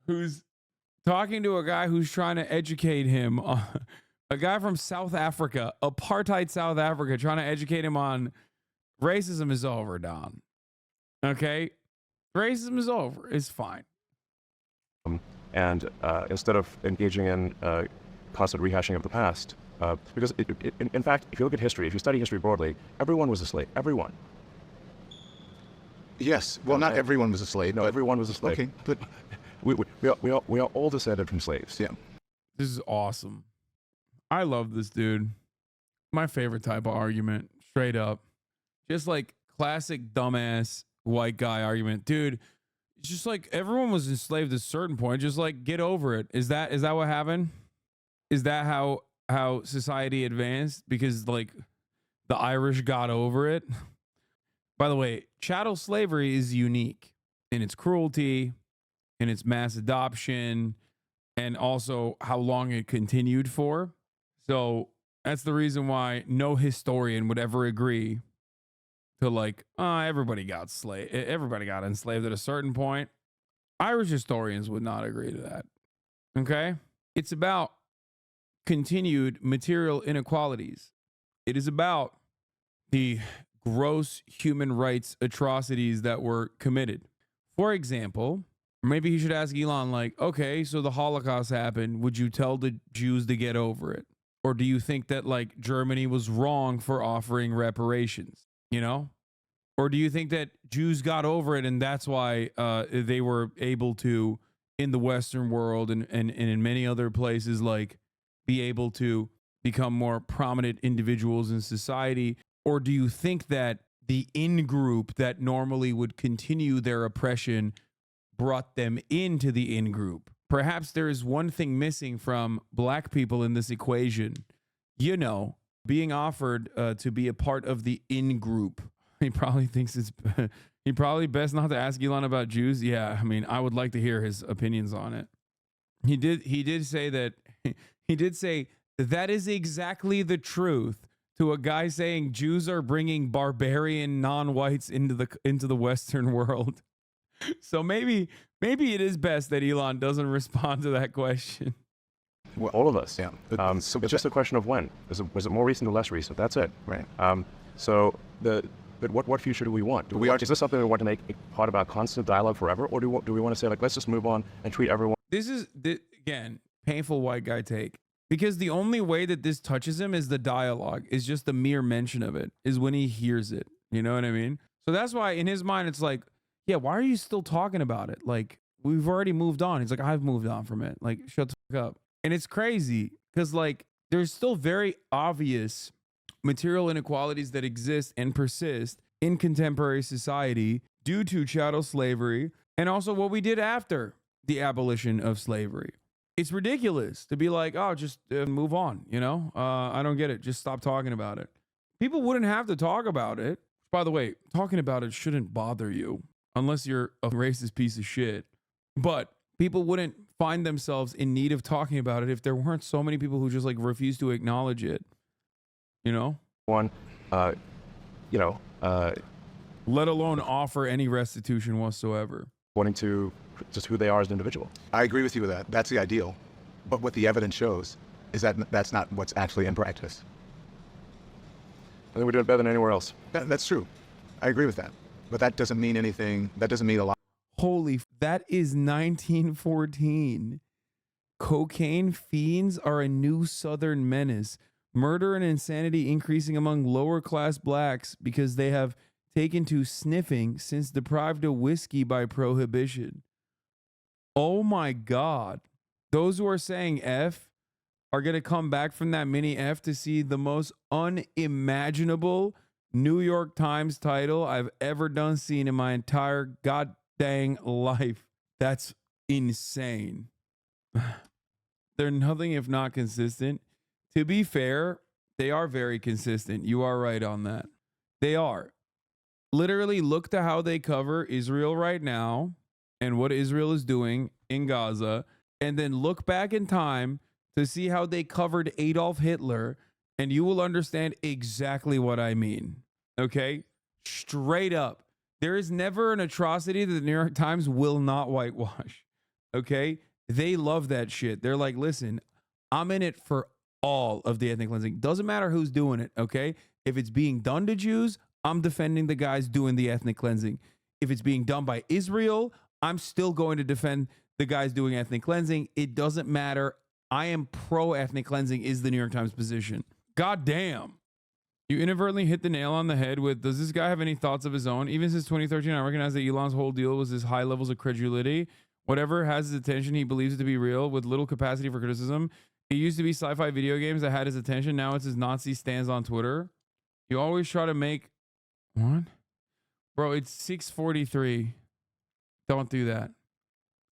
who's trying to educate him. A guy from South Africa, apartheid South Africa, trying to educate him on racism is over, Don. Okay? Racism is over. It's fine. And instead of engaging in constant rehashing of the past, because in fact, if you look at history, if you study history broadly, everyone was a slave. Everyone. Yes. Well, not everyone was a slave. No, everyone was a slave. Okay, but we are all descended from slaves. Yeah. This is awesome. I love this dude. My favorite type of argument, straight up. Just like classic dumbass white guy argument. Dude, it's just like everyone was enslaved at a certain point. Just like get over it. Is that what happened? Is that how society advanced? Because like the Irish got over it. By the way, chattel slavery is unique in its cruelty, in its mass adoption, and also how long it continued for. So that's the reason why no historian would ever agree to like, everybody got enslaved at a certain point. Irish historians would not agree to that. Okay? It's about continued material inequalities. It is about the gross human rights atrocities that were committed. For example, maybe you should ask Elon, like, okay, so the Holocaust happened. Would you tell the Jews to get over it? Or do you think that like Germany was wrong for offering reparations? You know? Or do you think that Jews got over it and that's why they were able to, in the Western world and in many other places, like be able to become more prominent individuals in society? Or do you think that the in-group that normally would continue their oppression brought them into the in-group? Perhaps there is one thing missing from black people in this equation. You know, being offered to be a part of the in-group. He probably thinks he probably best not to ask Elon about Jews. Yeah, I mean, I would like to hear his opinions on it. He did say that is exactly the truth to a guy saying Jews are bringing barbarian non-whites into the Western world. So maybe it is best that Elon doesn't respond to that question. Well, all of us. Yeah. So it's just a question of when. Was it more recent or less recent? That's it. Right. But what future do we want? Is this something we want to make part of our constant dialogue forever, or do we want to say like let's just move on and treat everyone? This is again painful white guy take, because the only way that this touches him is the dialogue, is just the mere mention of it, is when he hears it. You know what I mean? So that's why in his mind it's like, yeah, why are you still talking about it? Like we've already moved on. He's like, I've moved on from it. Like shut the fuck up. And it's crazy because like there's still very obvious material inequalities that exist and persist in contemporary society due to chattel slavery and also what we did after the abolition of slavery. It's ridiculous to be like, oh, just move on, you know? I don't get it. Just stop talking about it. People wouldn't have to talk about it. By the way, talking about it shouldn't bother you unless you're a racist piece of shit. But people wouldn't find themselves in need of talking about it if there weren't so many people who just like refuse to acknowledge it. You know? Let alone offer any restitution whatsoever. According to just who they are as an individual. I agree with you with that. That's the ideal. But what the evidence shows is that that's not what's actually in practice. I think we're doing better than anywhere else. That's true. I agree with that. But that doesn't mean anything. That doesn't mean a lot. That is 1914. Cocaine fiends are a new southern menace. Murder and insanity increasing among lower class blacks because they have taken to sniffing since deprived of whiskey by prohibition. Oh my God. Those who are saying F are going to come back from that mini F to see the most unimaginable New York Times title I've ever done seen in my entire god dang life. That's insane. They're nothing if not consistent. To be fair, they are very consistent. You are right on that. They are. Literally look to how they cover Israel right now and what Israel is doing in Gaza, and then look back in time to see how they covered Adolf Hitler, and you will understand exactly what I mean. Okay? Straight up. There is never an atrocity that the New York Times will not whitewash. Okay? They love that shit. They're like, listen, I'm in it for all of the ethnic cleansing. Doesn't matter who's doing it, okay? If it's being done to Jews, I'm defending the guys doing the ethnic cleansing. If it's being done by Israel, I'm still going to defend the guys doing ethnic cleansing. It doesn't matter. I am pro-ethnic cleansing is the New York Times position. God damn. You inadvertently hit the nail on the head with, does this guy have any thoughts of his own? Even since 2013, I recognize that Elon's whole deal was his high levels of credulity. Whatever has his attention, he believes it to be real with little capacity for criticism. It used to be sci-fi video games that had his attention. Now it's his Nazi stands on Twitter. You always try to make... What? Bro, it's 6:43. Don't do that.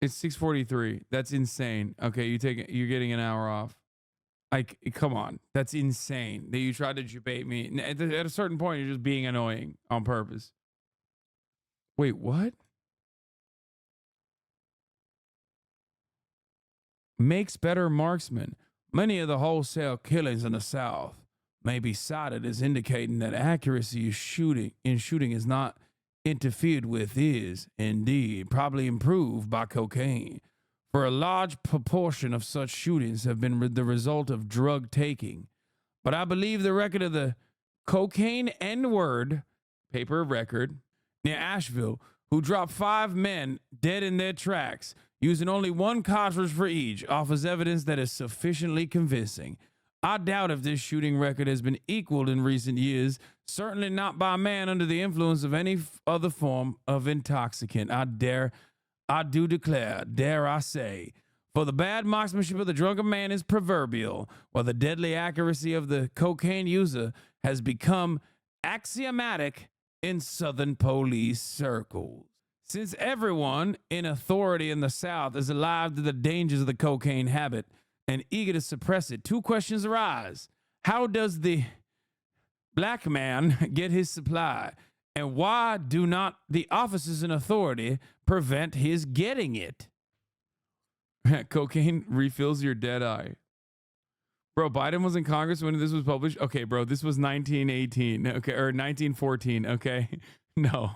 It's 6:43. That's insane. Okay, you're getting an hour off. Like, come on. That's insane that you tried to debate me. At a certain point, you're just being annoying on purpose. Wait, what? Makes better marksmen. Many of the wholesale killings in the South may be cited as indicating that accuracy in shooting is not interfered with is, indeed, probably improved by cocaine. For a large proportion of such shootings have been the result of drug taking. But I believe the record of the cocaine N-word, paper record, near Asheville, who dropped 5 men dead in their tracks, using only 1 cartridge for each, offers evidence that is sufficiently convincing. I doubt if this shooting record has been equaled in recent years, certainly not by a man under the influence of any other form of intoxicant. I do declare, dare I say, for the bad marksmanship of the drunken man is proverbial, while the deadly accuracy of the cocaine user has become axiomatic in Southern police circles. Since everyone in authority in the South is alive to the dangers of the cocaine habit and eager to suppress it, 2 questions arise. How does the black man get his supply? And why do not the officers in authority prevent his getting it? Cocaine refills your dead eye. Bro, Biden was in Congress when this was published. Okay, bro, this was 1918. Okay, or 1914. Okay, no.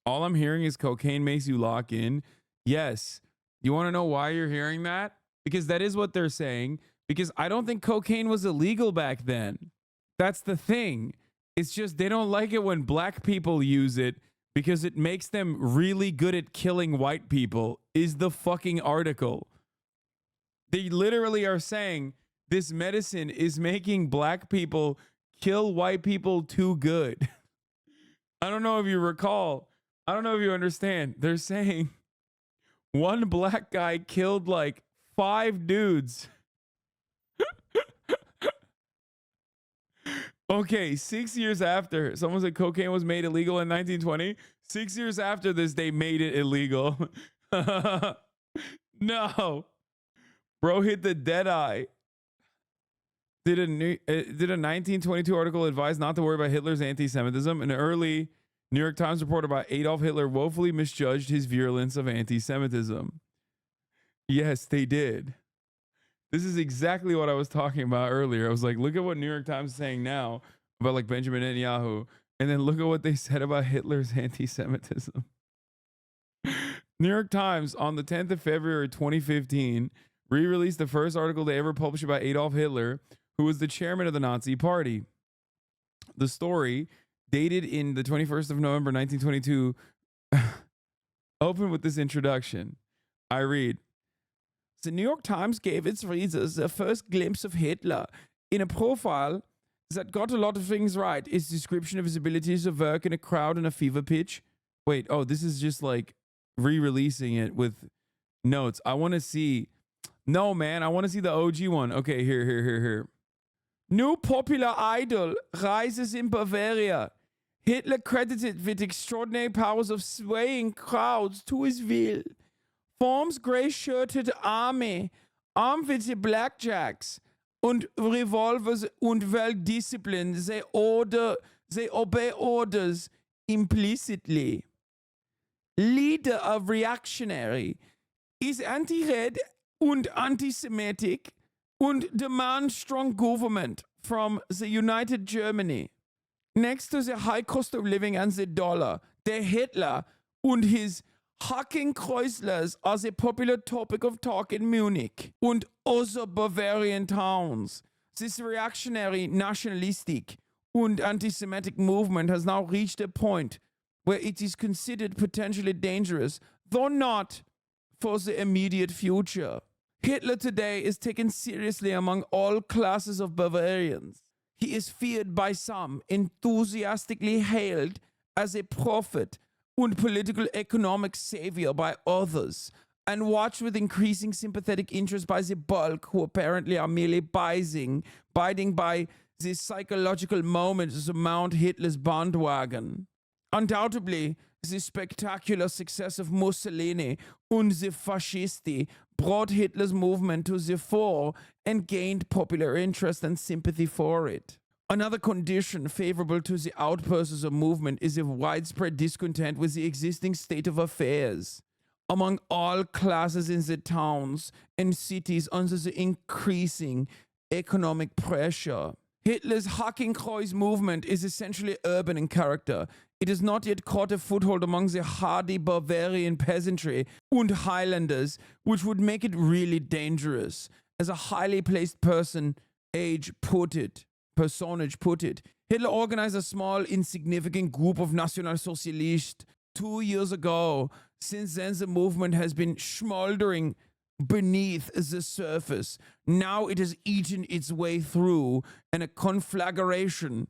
All I'm hearing is cocaine makes you lock in. Yes. You want to know why you're hearing that? Because that is what they're saying. Because I don't think cocaine was illegal back then. That's the thing. It's just they don't like it when black people use it because it makes them really good at killing white people, is the fucking article. They literally are saying this medicine is making black people kill white people too good. I don't know if you recall. I don't know if you understand. They're saying one black guy killed like 5 dudes. Okay, 6 years after, someone said cocaine was made illegal in 1920. 6 years after this, they made it illegal. No. Bro hit the dead eye. Did a 1922 article advise not to worry about Hitler's anti-Semitism? An early New York Times report about Adolf Hitler woefully misjudged his virulence of anti-Semitism. Yes, they did. This is exactly what I was talking about earlier. I was like, look at what New York Times is saying now about like Benjamin Netanyahu. And then look at what they said about Hitler's anti-Semitism. New York Times on the 10th of February, 2015, re-released the first article they ever published about Adolf Hitler, who was the chairman of the Nazi Party. The story, dated in the 21st of November 1922, opened with this introduction. I read, "The New York Times gave its readers a first glimpse of Hitler in a profile that got a lot of things right. Its description of his abilities to work in a crowd on a fever pitch." Wait, oh, this is just like re-releasing it with notes. I want to see. No, man, I want to see the OG one. Okay, here. New popular idol rises in Bavaria. Hitler credited with extraordinary powers of swaying crowds to his will. Forms gray-shirted army, armed with the blackjacks und revolvers und well-disciplined. They obey orders implicitly. Leader of reactionary is anti-red und anti-Semitic und demands strong government from the United Germany. Next to the high cost of living and the dollar, der Hitler und his hacking Kreuslers are the popular topic of talk in Munich and other Bavarian towns. This reactionary, nationalistic, and anti-Semitic movement has now reached a point where it is considered potentially dangerous, though not for the immediate future. Hitler today is taken seriously among all classes of Bavarians. He is feared by some, enthusiastically hailed as a prophet and political economic savior by others, and watched with increasing sympathetic interest by the bulk, who apparently are merely biding by the psychological moment to mount Hitler's bandwagon. Undoubtedly, the spectacular success of Mussolini and the Fascisti brought Hitler's movement to the fore and gained popular interest and sympathy for it. Another condition favorable to the outbursts of the movement is a widespread discontent with the existing state of affairs among all classes in the towns and cities under the increasing economic pressure. Hitler's Hakenkreuz movement is essentially urban in character. It has not yet caught a foothold among the hardy Bavarian peasantry and Highlanders, which would make it really dangerous. As a highly placed personage put it, Hitler organized a small, insignificant group of Nationalsozialists 2 years ago. Since then, the movement has been smoldering beneath the surface. Now it has eaten its way through, and a conflagration,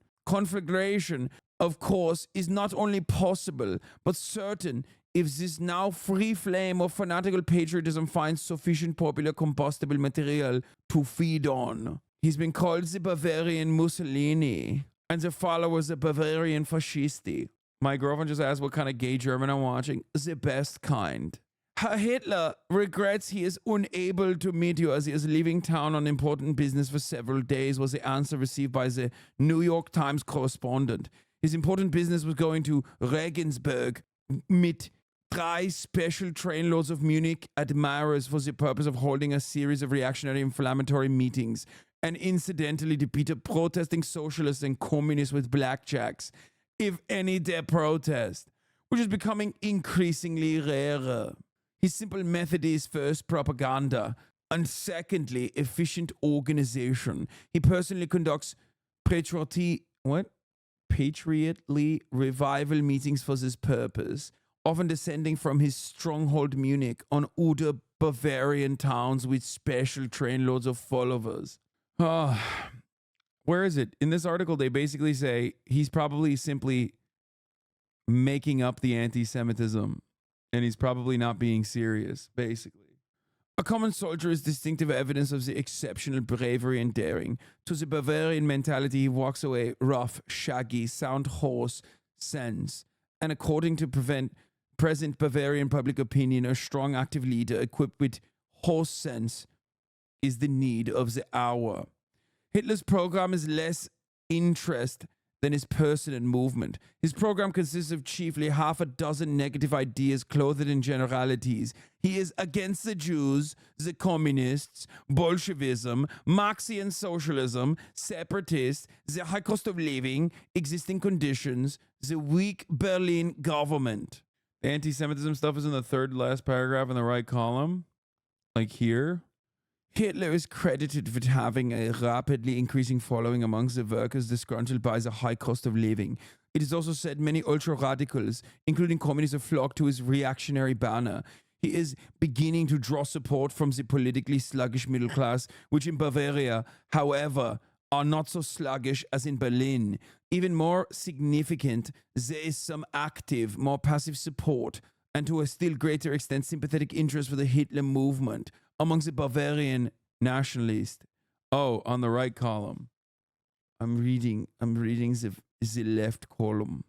of course, is not only possible, but certain if this now free flame of fanatical patriotism finds sufficient popular combustible material to feed on. He's been called the Bavarian Mussolini, and the followers the Bavarian Fascisti. My girlfriend just asked what kind of gay German I'm watching. The best kind. Hitler regrets he is unable to meet you as he is leaving town on important business for several days, was the answer received by the New York Times correspondent. His important business was going to Regensburg mit 3 special trainloads of Munich admirers for the purpose of holding a series of reactionary inflammatory meetings, and incidentally to beat up protesting socialists and communists with blackjacks, if any dare protest, which is becoming increasingly rarer. His simple method is first propaganda, and secondly, efficient organization. He personally conducts patriotly revival meetings for this purpose, often descending from his stronghold Munich on other Bavarian towns with special trainloads of followers. Where is it? In this article, they basically say he's probably simply making up the anti-Semitism, and he's probably not being serious, basically. A common soldier is distinctive evidence of the exceptional bravery and daring. To the Bavarian mentality, he walks away rough, shaggy, sound horse sense. And according to present Bavarian public opinion, a strong, active leader equipped with horse sense is the need of the hour. Hitler's program is less interest than his person and movement. His program consists of chiefly half a dozen negative ideas clothed in generalities. He is against the Jews, the communists, Bolshevism, Marxian socialism, separatists, the high cost of living, existing conditions, the weak Berlin government. The anti-Semitism stuff is in the third last paragraph in the right column. Like here. Hitler is credited with having a rapidly increasing following amongst the workers disgruntled by the high cost of living. It is also said many ultra-radicals, including communists, have flocked to his reactionary banner. He is beginning to draw support from the politically sluggish middle class, which in Bavaria, however, are not so sluggish as in Berlin. Even more significant, there is some active, more passive support, and to a still greater extent sympathetic interest for the Hitler movement amongst the Bavarian nationalists. Oh, on the right column. I'm reading the left column.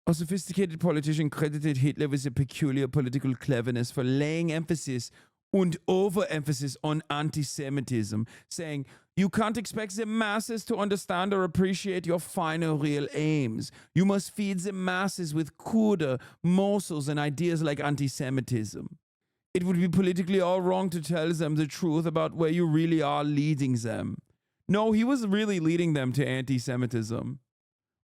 A sophisticated politician credited Hitler with a peculiar political cleverness for laying emphasis and overemphasis on anti-Semitism, saying, you can't expect the masses to understand or appreciate your finer real aims. You must feed the masses with cruder morsels and ideas like anti-Semitism. It would be politically all wrong to tell them the truth about where you really are leading them. No, he was really leading them to anti-Semitism.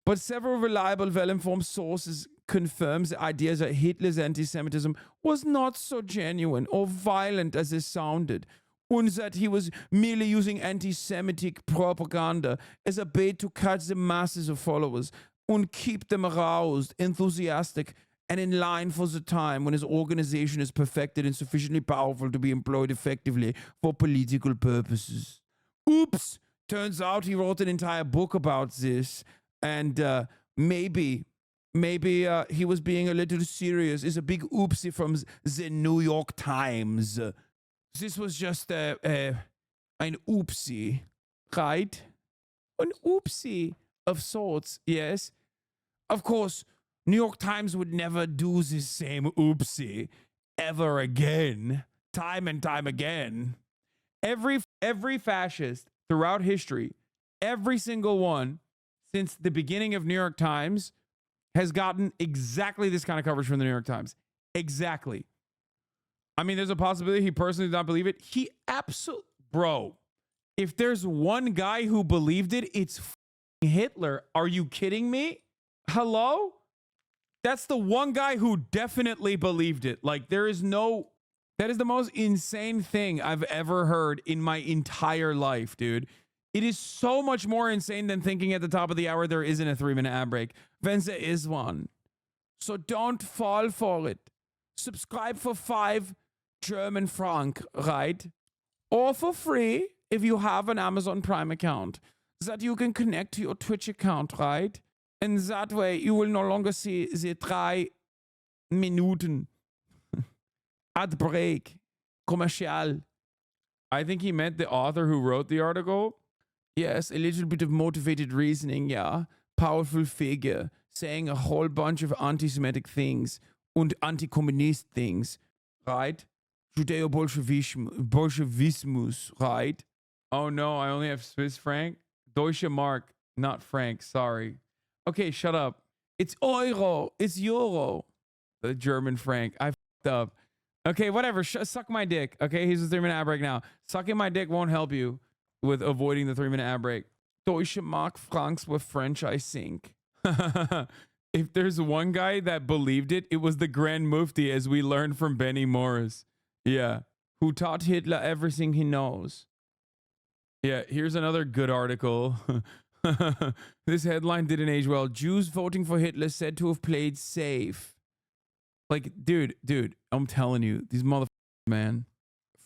But several reliable, well-informed sources confirm the idea that Hitler's anti-Semitism was not so genuine or violent as it sounded, and that he was merely using anti-Semitic propaganda as a bait to catch the masses of followers and keep them aroused, enthusiastic, and in line for the time when his organization is perfected and sufficiently powerful to be employed effectively for political purposes. Oops! Turns out he wrote an entire book about this, and maybe he was being a little serious. It's a big oopsie from the New York Times. This was just an oopsie, right? An oopsie of sorts, yes. Of course, New York Times would never do the same oopsie ever again, time and time again. Every fascist throughout history, every single one since the beginning of New York Times has gotten exactly this kind of coverage from the New York Times. Exactly. I mean, there's a possibility he personally did not believe it. He absolutely, bro, if there's one guy who believed it, it's Hitler. Are you kidding me? Hello? That's the one guy who definitely believed it. Like, that is the most insane thing I've ever heard in my entire life, dude. It is so much more insane than thinking at the top of the hour there isn't a 3-minute ad break. When there is one. So don't fall for it. Subscribe for 5 German franc, right? Or for free if you have an Amazon Prime account that you can connect to your Twitch account, right? And that way you will no longer see the 3 Minuten ad break commercial. I think he meant the author who wrote the article. Yes, a little bit of motivated reasoning, yeah. Powerful figure saying a whole bunch of anti-Semitic things and anti-communist things, right? Judeo-Bolshevismus, right? Oh no, I only have Swiss franc. Deutsche Mark, not franc, sorry. Okay, shut up. It's Euro. It's Euro. The German franc. I f***ed up. Okay, whatever. Suck my dick. Okay, here's the 3-minute ad break now. Sucking my dick won't help you with avoiding the 3-minute ad break. Deutsche Mark francs were French, I think. If there's one guy that believed it, it was the Grand Mufti, as we learned from Benny Morris. Yeah. Who taught Hitler everything he knows. Yeah, here's another good article. This headline didn't age well. Jews voting for Hitler said to have played safe. Like, dude, I'm telling you, these motherfuckers, man.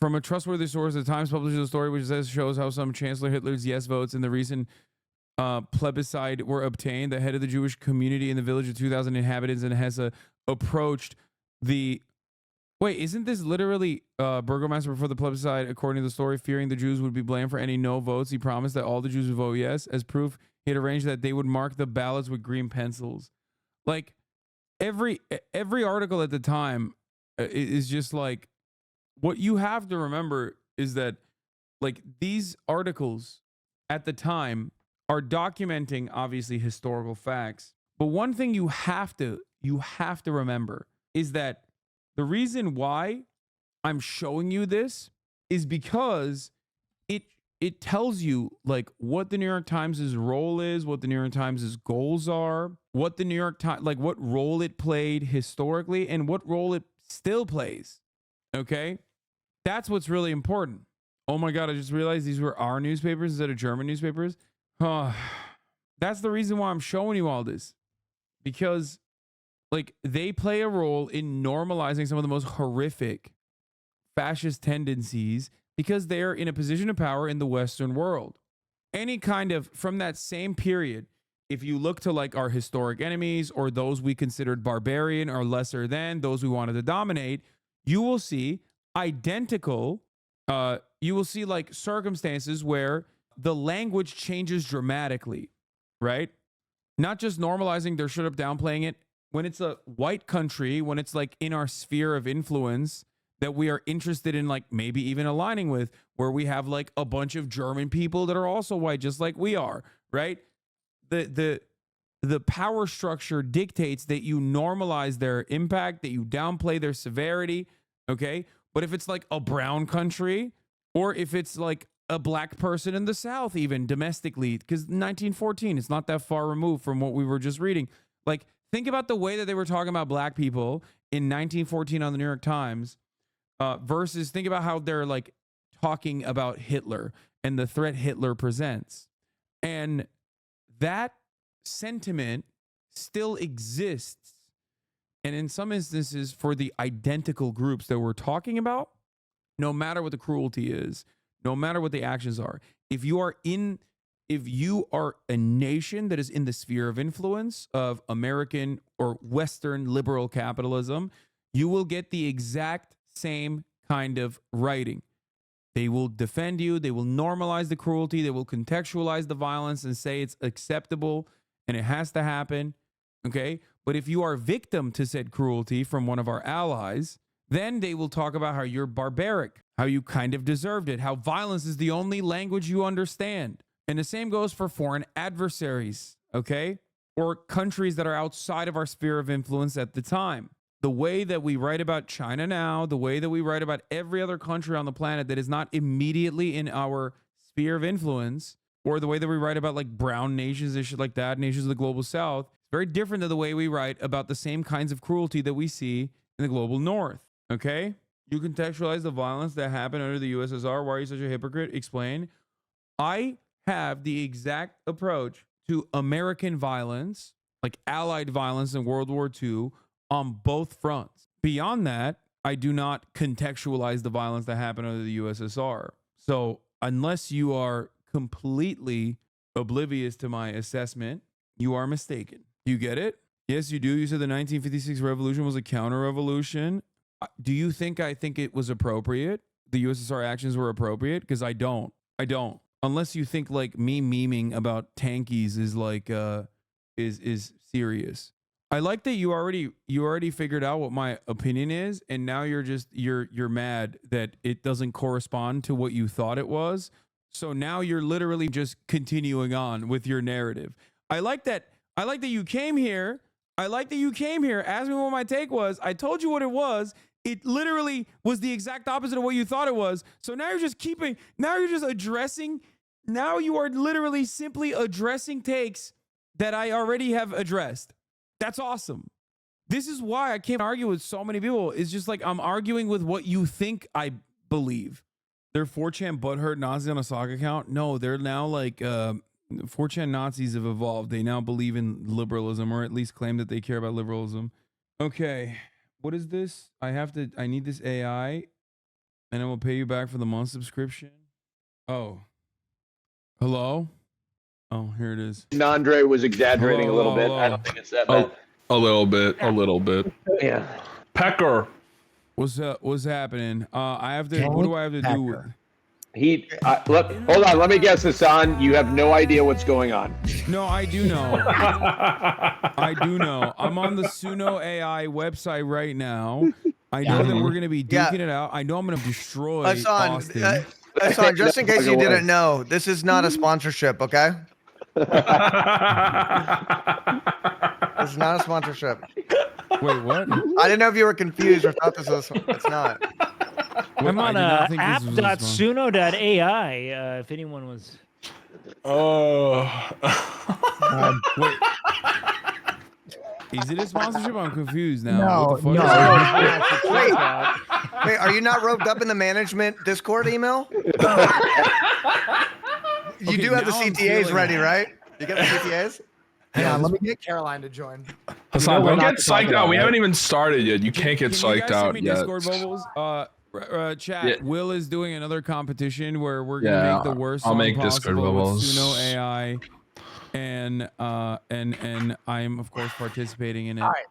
From a trustworthy source, the Times publishes a story which shows how some Chancellor Hitler's yes votes in the recent plebiscite were obtained. The head of the Jewish community in the village of 2,000 inhabitants in Hesse approached the... Wait, isn't this literally burgomaster before the plebiscite, according to the story, fearing the Jews would be blamed for any no votes? He promised that all the Jews would vote yes. As proof, he had arranged that they would mark the ballots with green pencils. Like, every article at the time is just like, what you have to remember is that, like, these articles at the time are documenting obviously historical facts. But one thing you have to remember is that the reason why I'm showing you this is because it tells you, like, what the New York Times' role is, what the New York Times' goals are, what the New York Times, like, what role it played historically and what role it still plays. Okay? That's what's really important. Oh my God, I just realized these were our newspapers instead of German newspapers. That's the reason why I'm showing you all this. Because like they play a role in normalizing some of the most horrific fascist tendencies because they're in a position of power in the Western world. Any kind of, from that same period, if you look to like our historic enemies or those we considered barbarian or lesser than, those we wanted to dominate, you will see identical, you will see like circumstances where the language changes dramatically, right? Not just normalizing their shit up, downplaying it. When it's a white country, when it's like in our sphere of influence that we are interested in, like maybe even aligning with, where we have like a bunch of German people that are also white, just like we are, right? The power structure dictates that you normalize their impact, that you downplay their severity, okay? But if it's like a brown country, or if it's like a black person in the South, even domestically, because 1914, it's not that far removed from what we were just reading. Like, think about the way that they were talking about black people in 1914 on the New York Times versus think about how they're like talking about Hitler and the threat Hitler presents. And that sentiment still exists. And in some instances, for the identical groups that we're talking about, no matter what the cruelty is, no matter what the actions are, if you are a nation that is in the sphere of influence of American or Western liberal capitalism, you will get the exact same kind of writing. They will defend you. They will normalize the cruelty. They will contextualize the violence and say it's acceptable and it has to happen. Okay. But if you are victim to said cruelty from one of our allies, then they will talk about how you're barbaric, how you kind of deserved it, how violence is the only language you understand. And the same goes for foreign adversaries, okay? Or countries that are outside of our sphere of influence at the time. The way that we write about China now, the way that we write about every other country on the planet that is not immediately in our sphere of influence, or the way that we write about like brown nations and shit like that, nations of the global south, it's very different than the way we write about the same kinds of cruelty that we see in the global north, okay? You contextualize the violence that happened under the USSR. Why are you such a hypocrite? Explain. I have the exact approach to American violence, like Allied violence in World War II, on both fronts. Beyond that, I do not contextualize the violence that happened under the USSR. So unless you are completely oblivious to my assessment, you are mistaken. You get it? Yes, you do. You said the 1956 revolution was a counter-revolution. Do you think I think it was appropriate? The USSR actions were appropriate? Because I don't. Unless you think like me memeing about tankies is like is serious. I like that you already figured out what my opinion is, and now you're mad that it doesn't correspond to what you thought it was. So now you're literally just continuing on with your narrative. I like that you came here. Asked me what my take was. I told you what it was. It literally was the exact opposite of what you thought it was. So now now you are literally simply addressing takes that I already have addressed. That's awesome. This is why I can't argue with so many people. It's just like I'm arguing with what you think I believe. They're 4chan butthurt Nazi on a sock account. No, they're now like 4chan Nazis have evolved. They now believe in liberalism, or at least claim that they care about liberalism. Okay. What is this? I need this AI, and I will pay you back for the month subscription. Oh. Hello? Oh, here it is. Andre was exaggerating a little bit. I don't think it's that bad. A little bit. Yeah. Pecker. What's happening? What do I have to do with? Look, hold on. Let me guess, Hasan. You have no idea what's going on. No, I do know. I'm on the Suno AI website right now. I know that we're going to be duking it out. I know I'm going to destroy Austin. Hasan, just in case you didn't know, this is not a sponsorship, okay? It's not a sponsorship. Wait, what? I didn't know if you were confused or thought this was. It's not. I'm on app.suno.ai. If anyone was. Wait. Is it a sponsorship? I'm confused now. No, what the fuck no. Wait, are you not roped up in the management Discord email? You do have the now I'm CTAs feeling ready, it. right? You got the CTAs? Hang on, let me get Caroline to join. Hassan, what don't not get to talk psyched about, out. We right? haven't even started yet. You can't get Can you psyched guys send out me yet. Discord bubbles? Chat. Yeah. Will is doing another competition where we're gonna Yeah, make the worst I'll song make Discord possible with bubbles. Suno AI, and I'm of course participating in it. All right.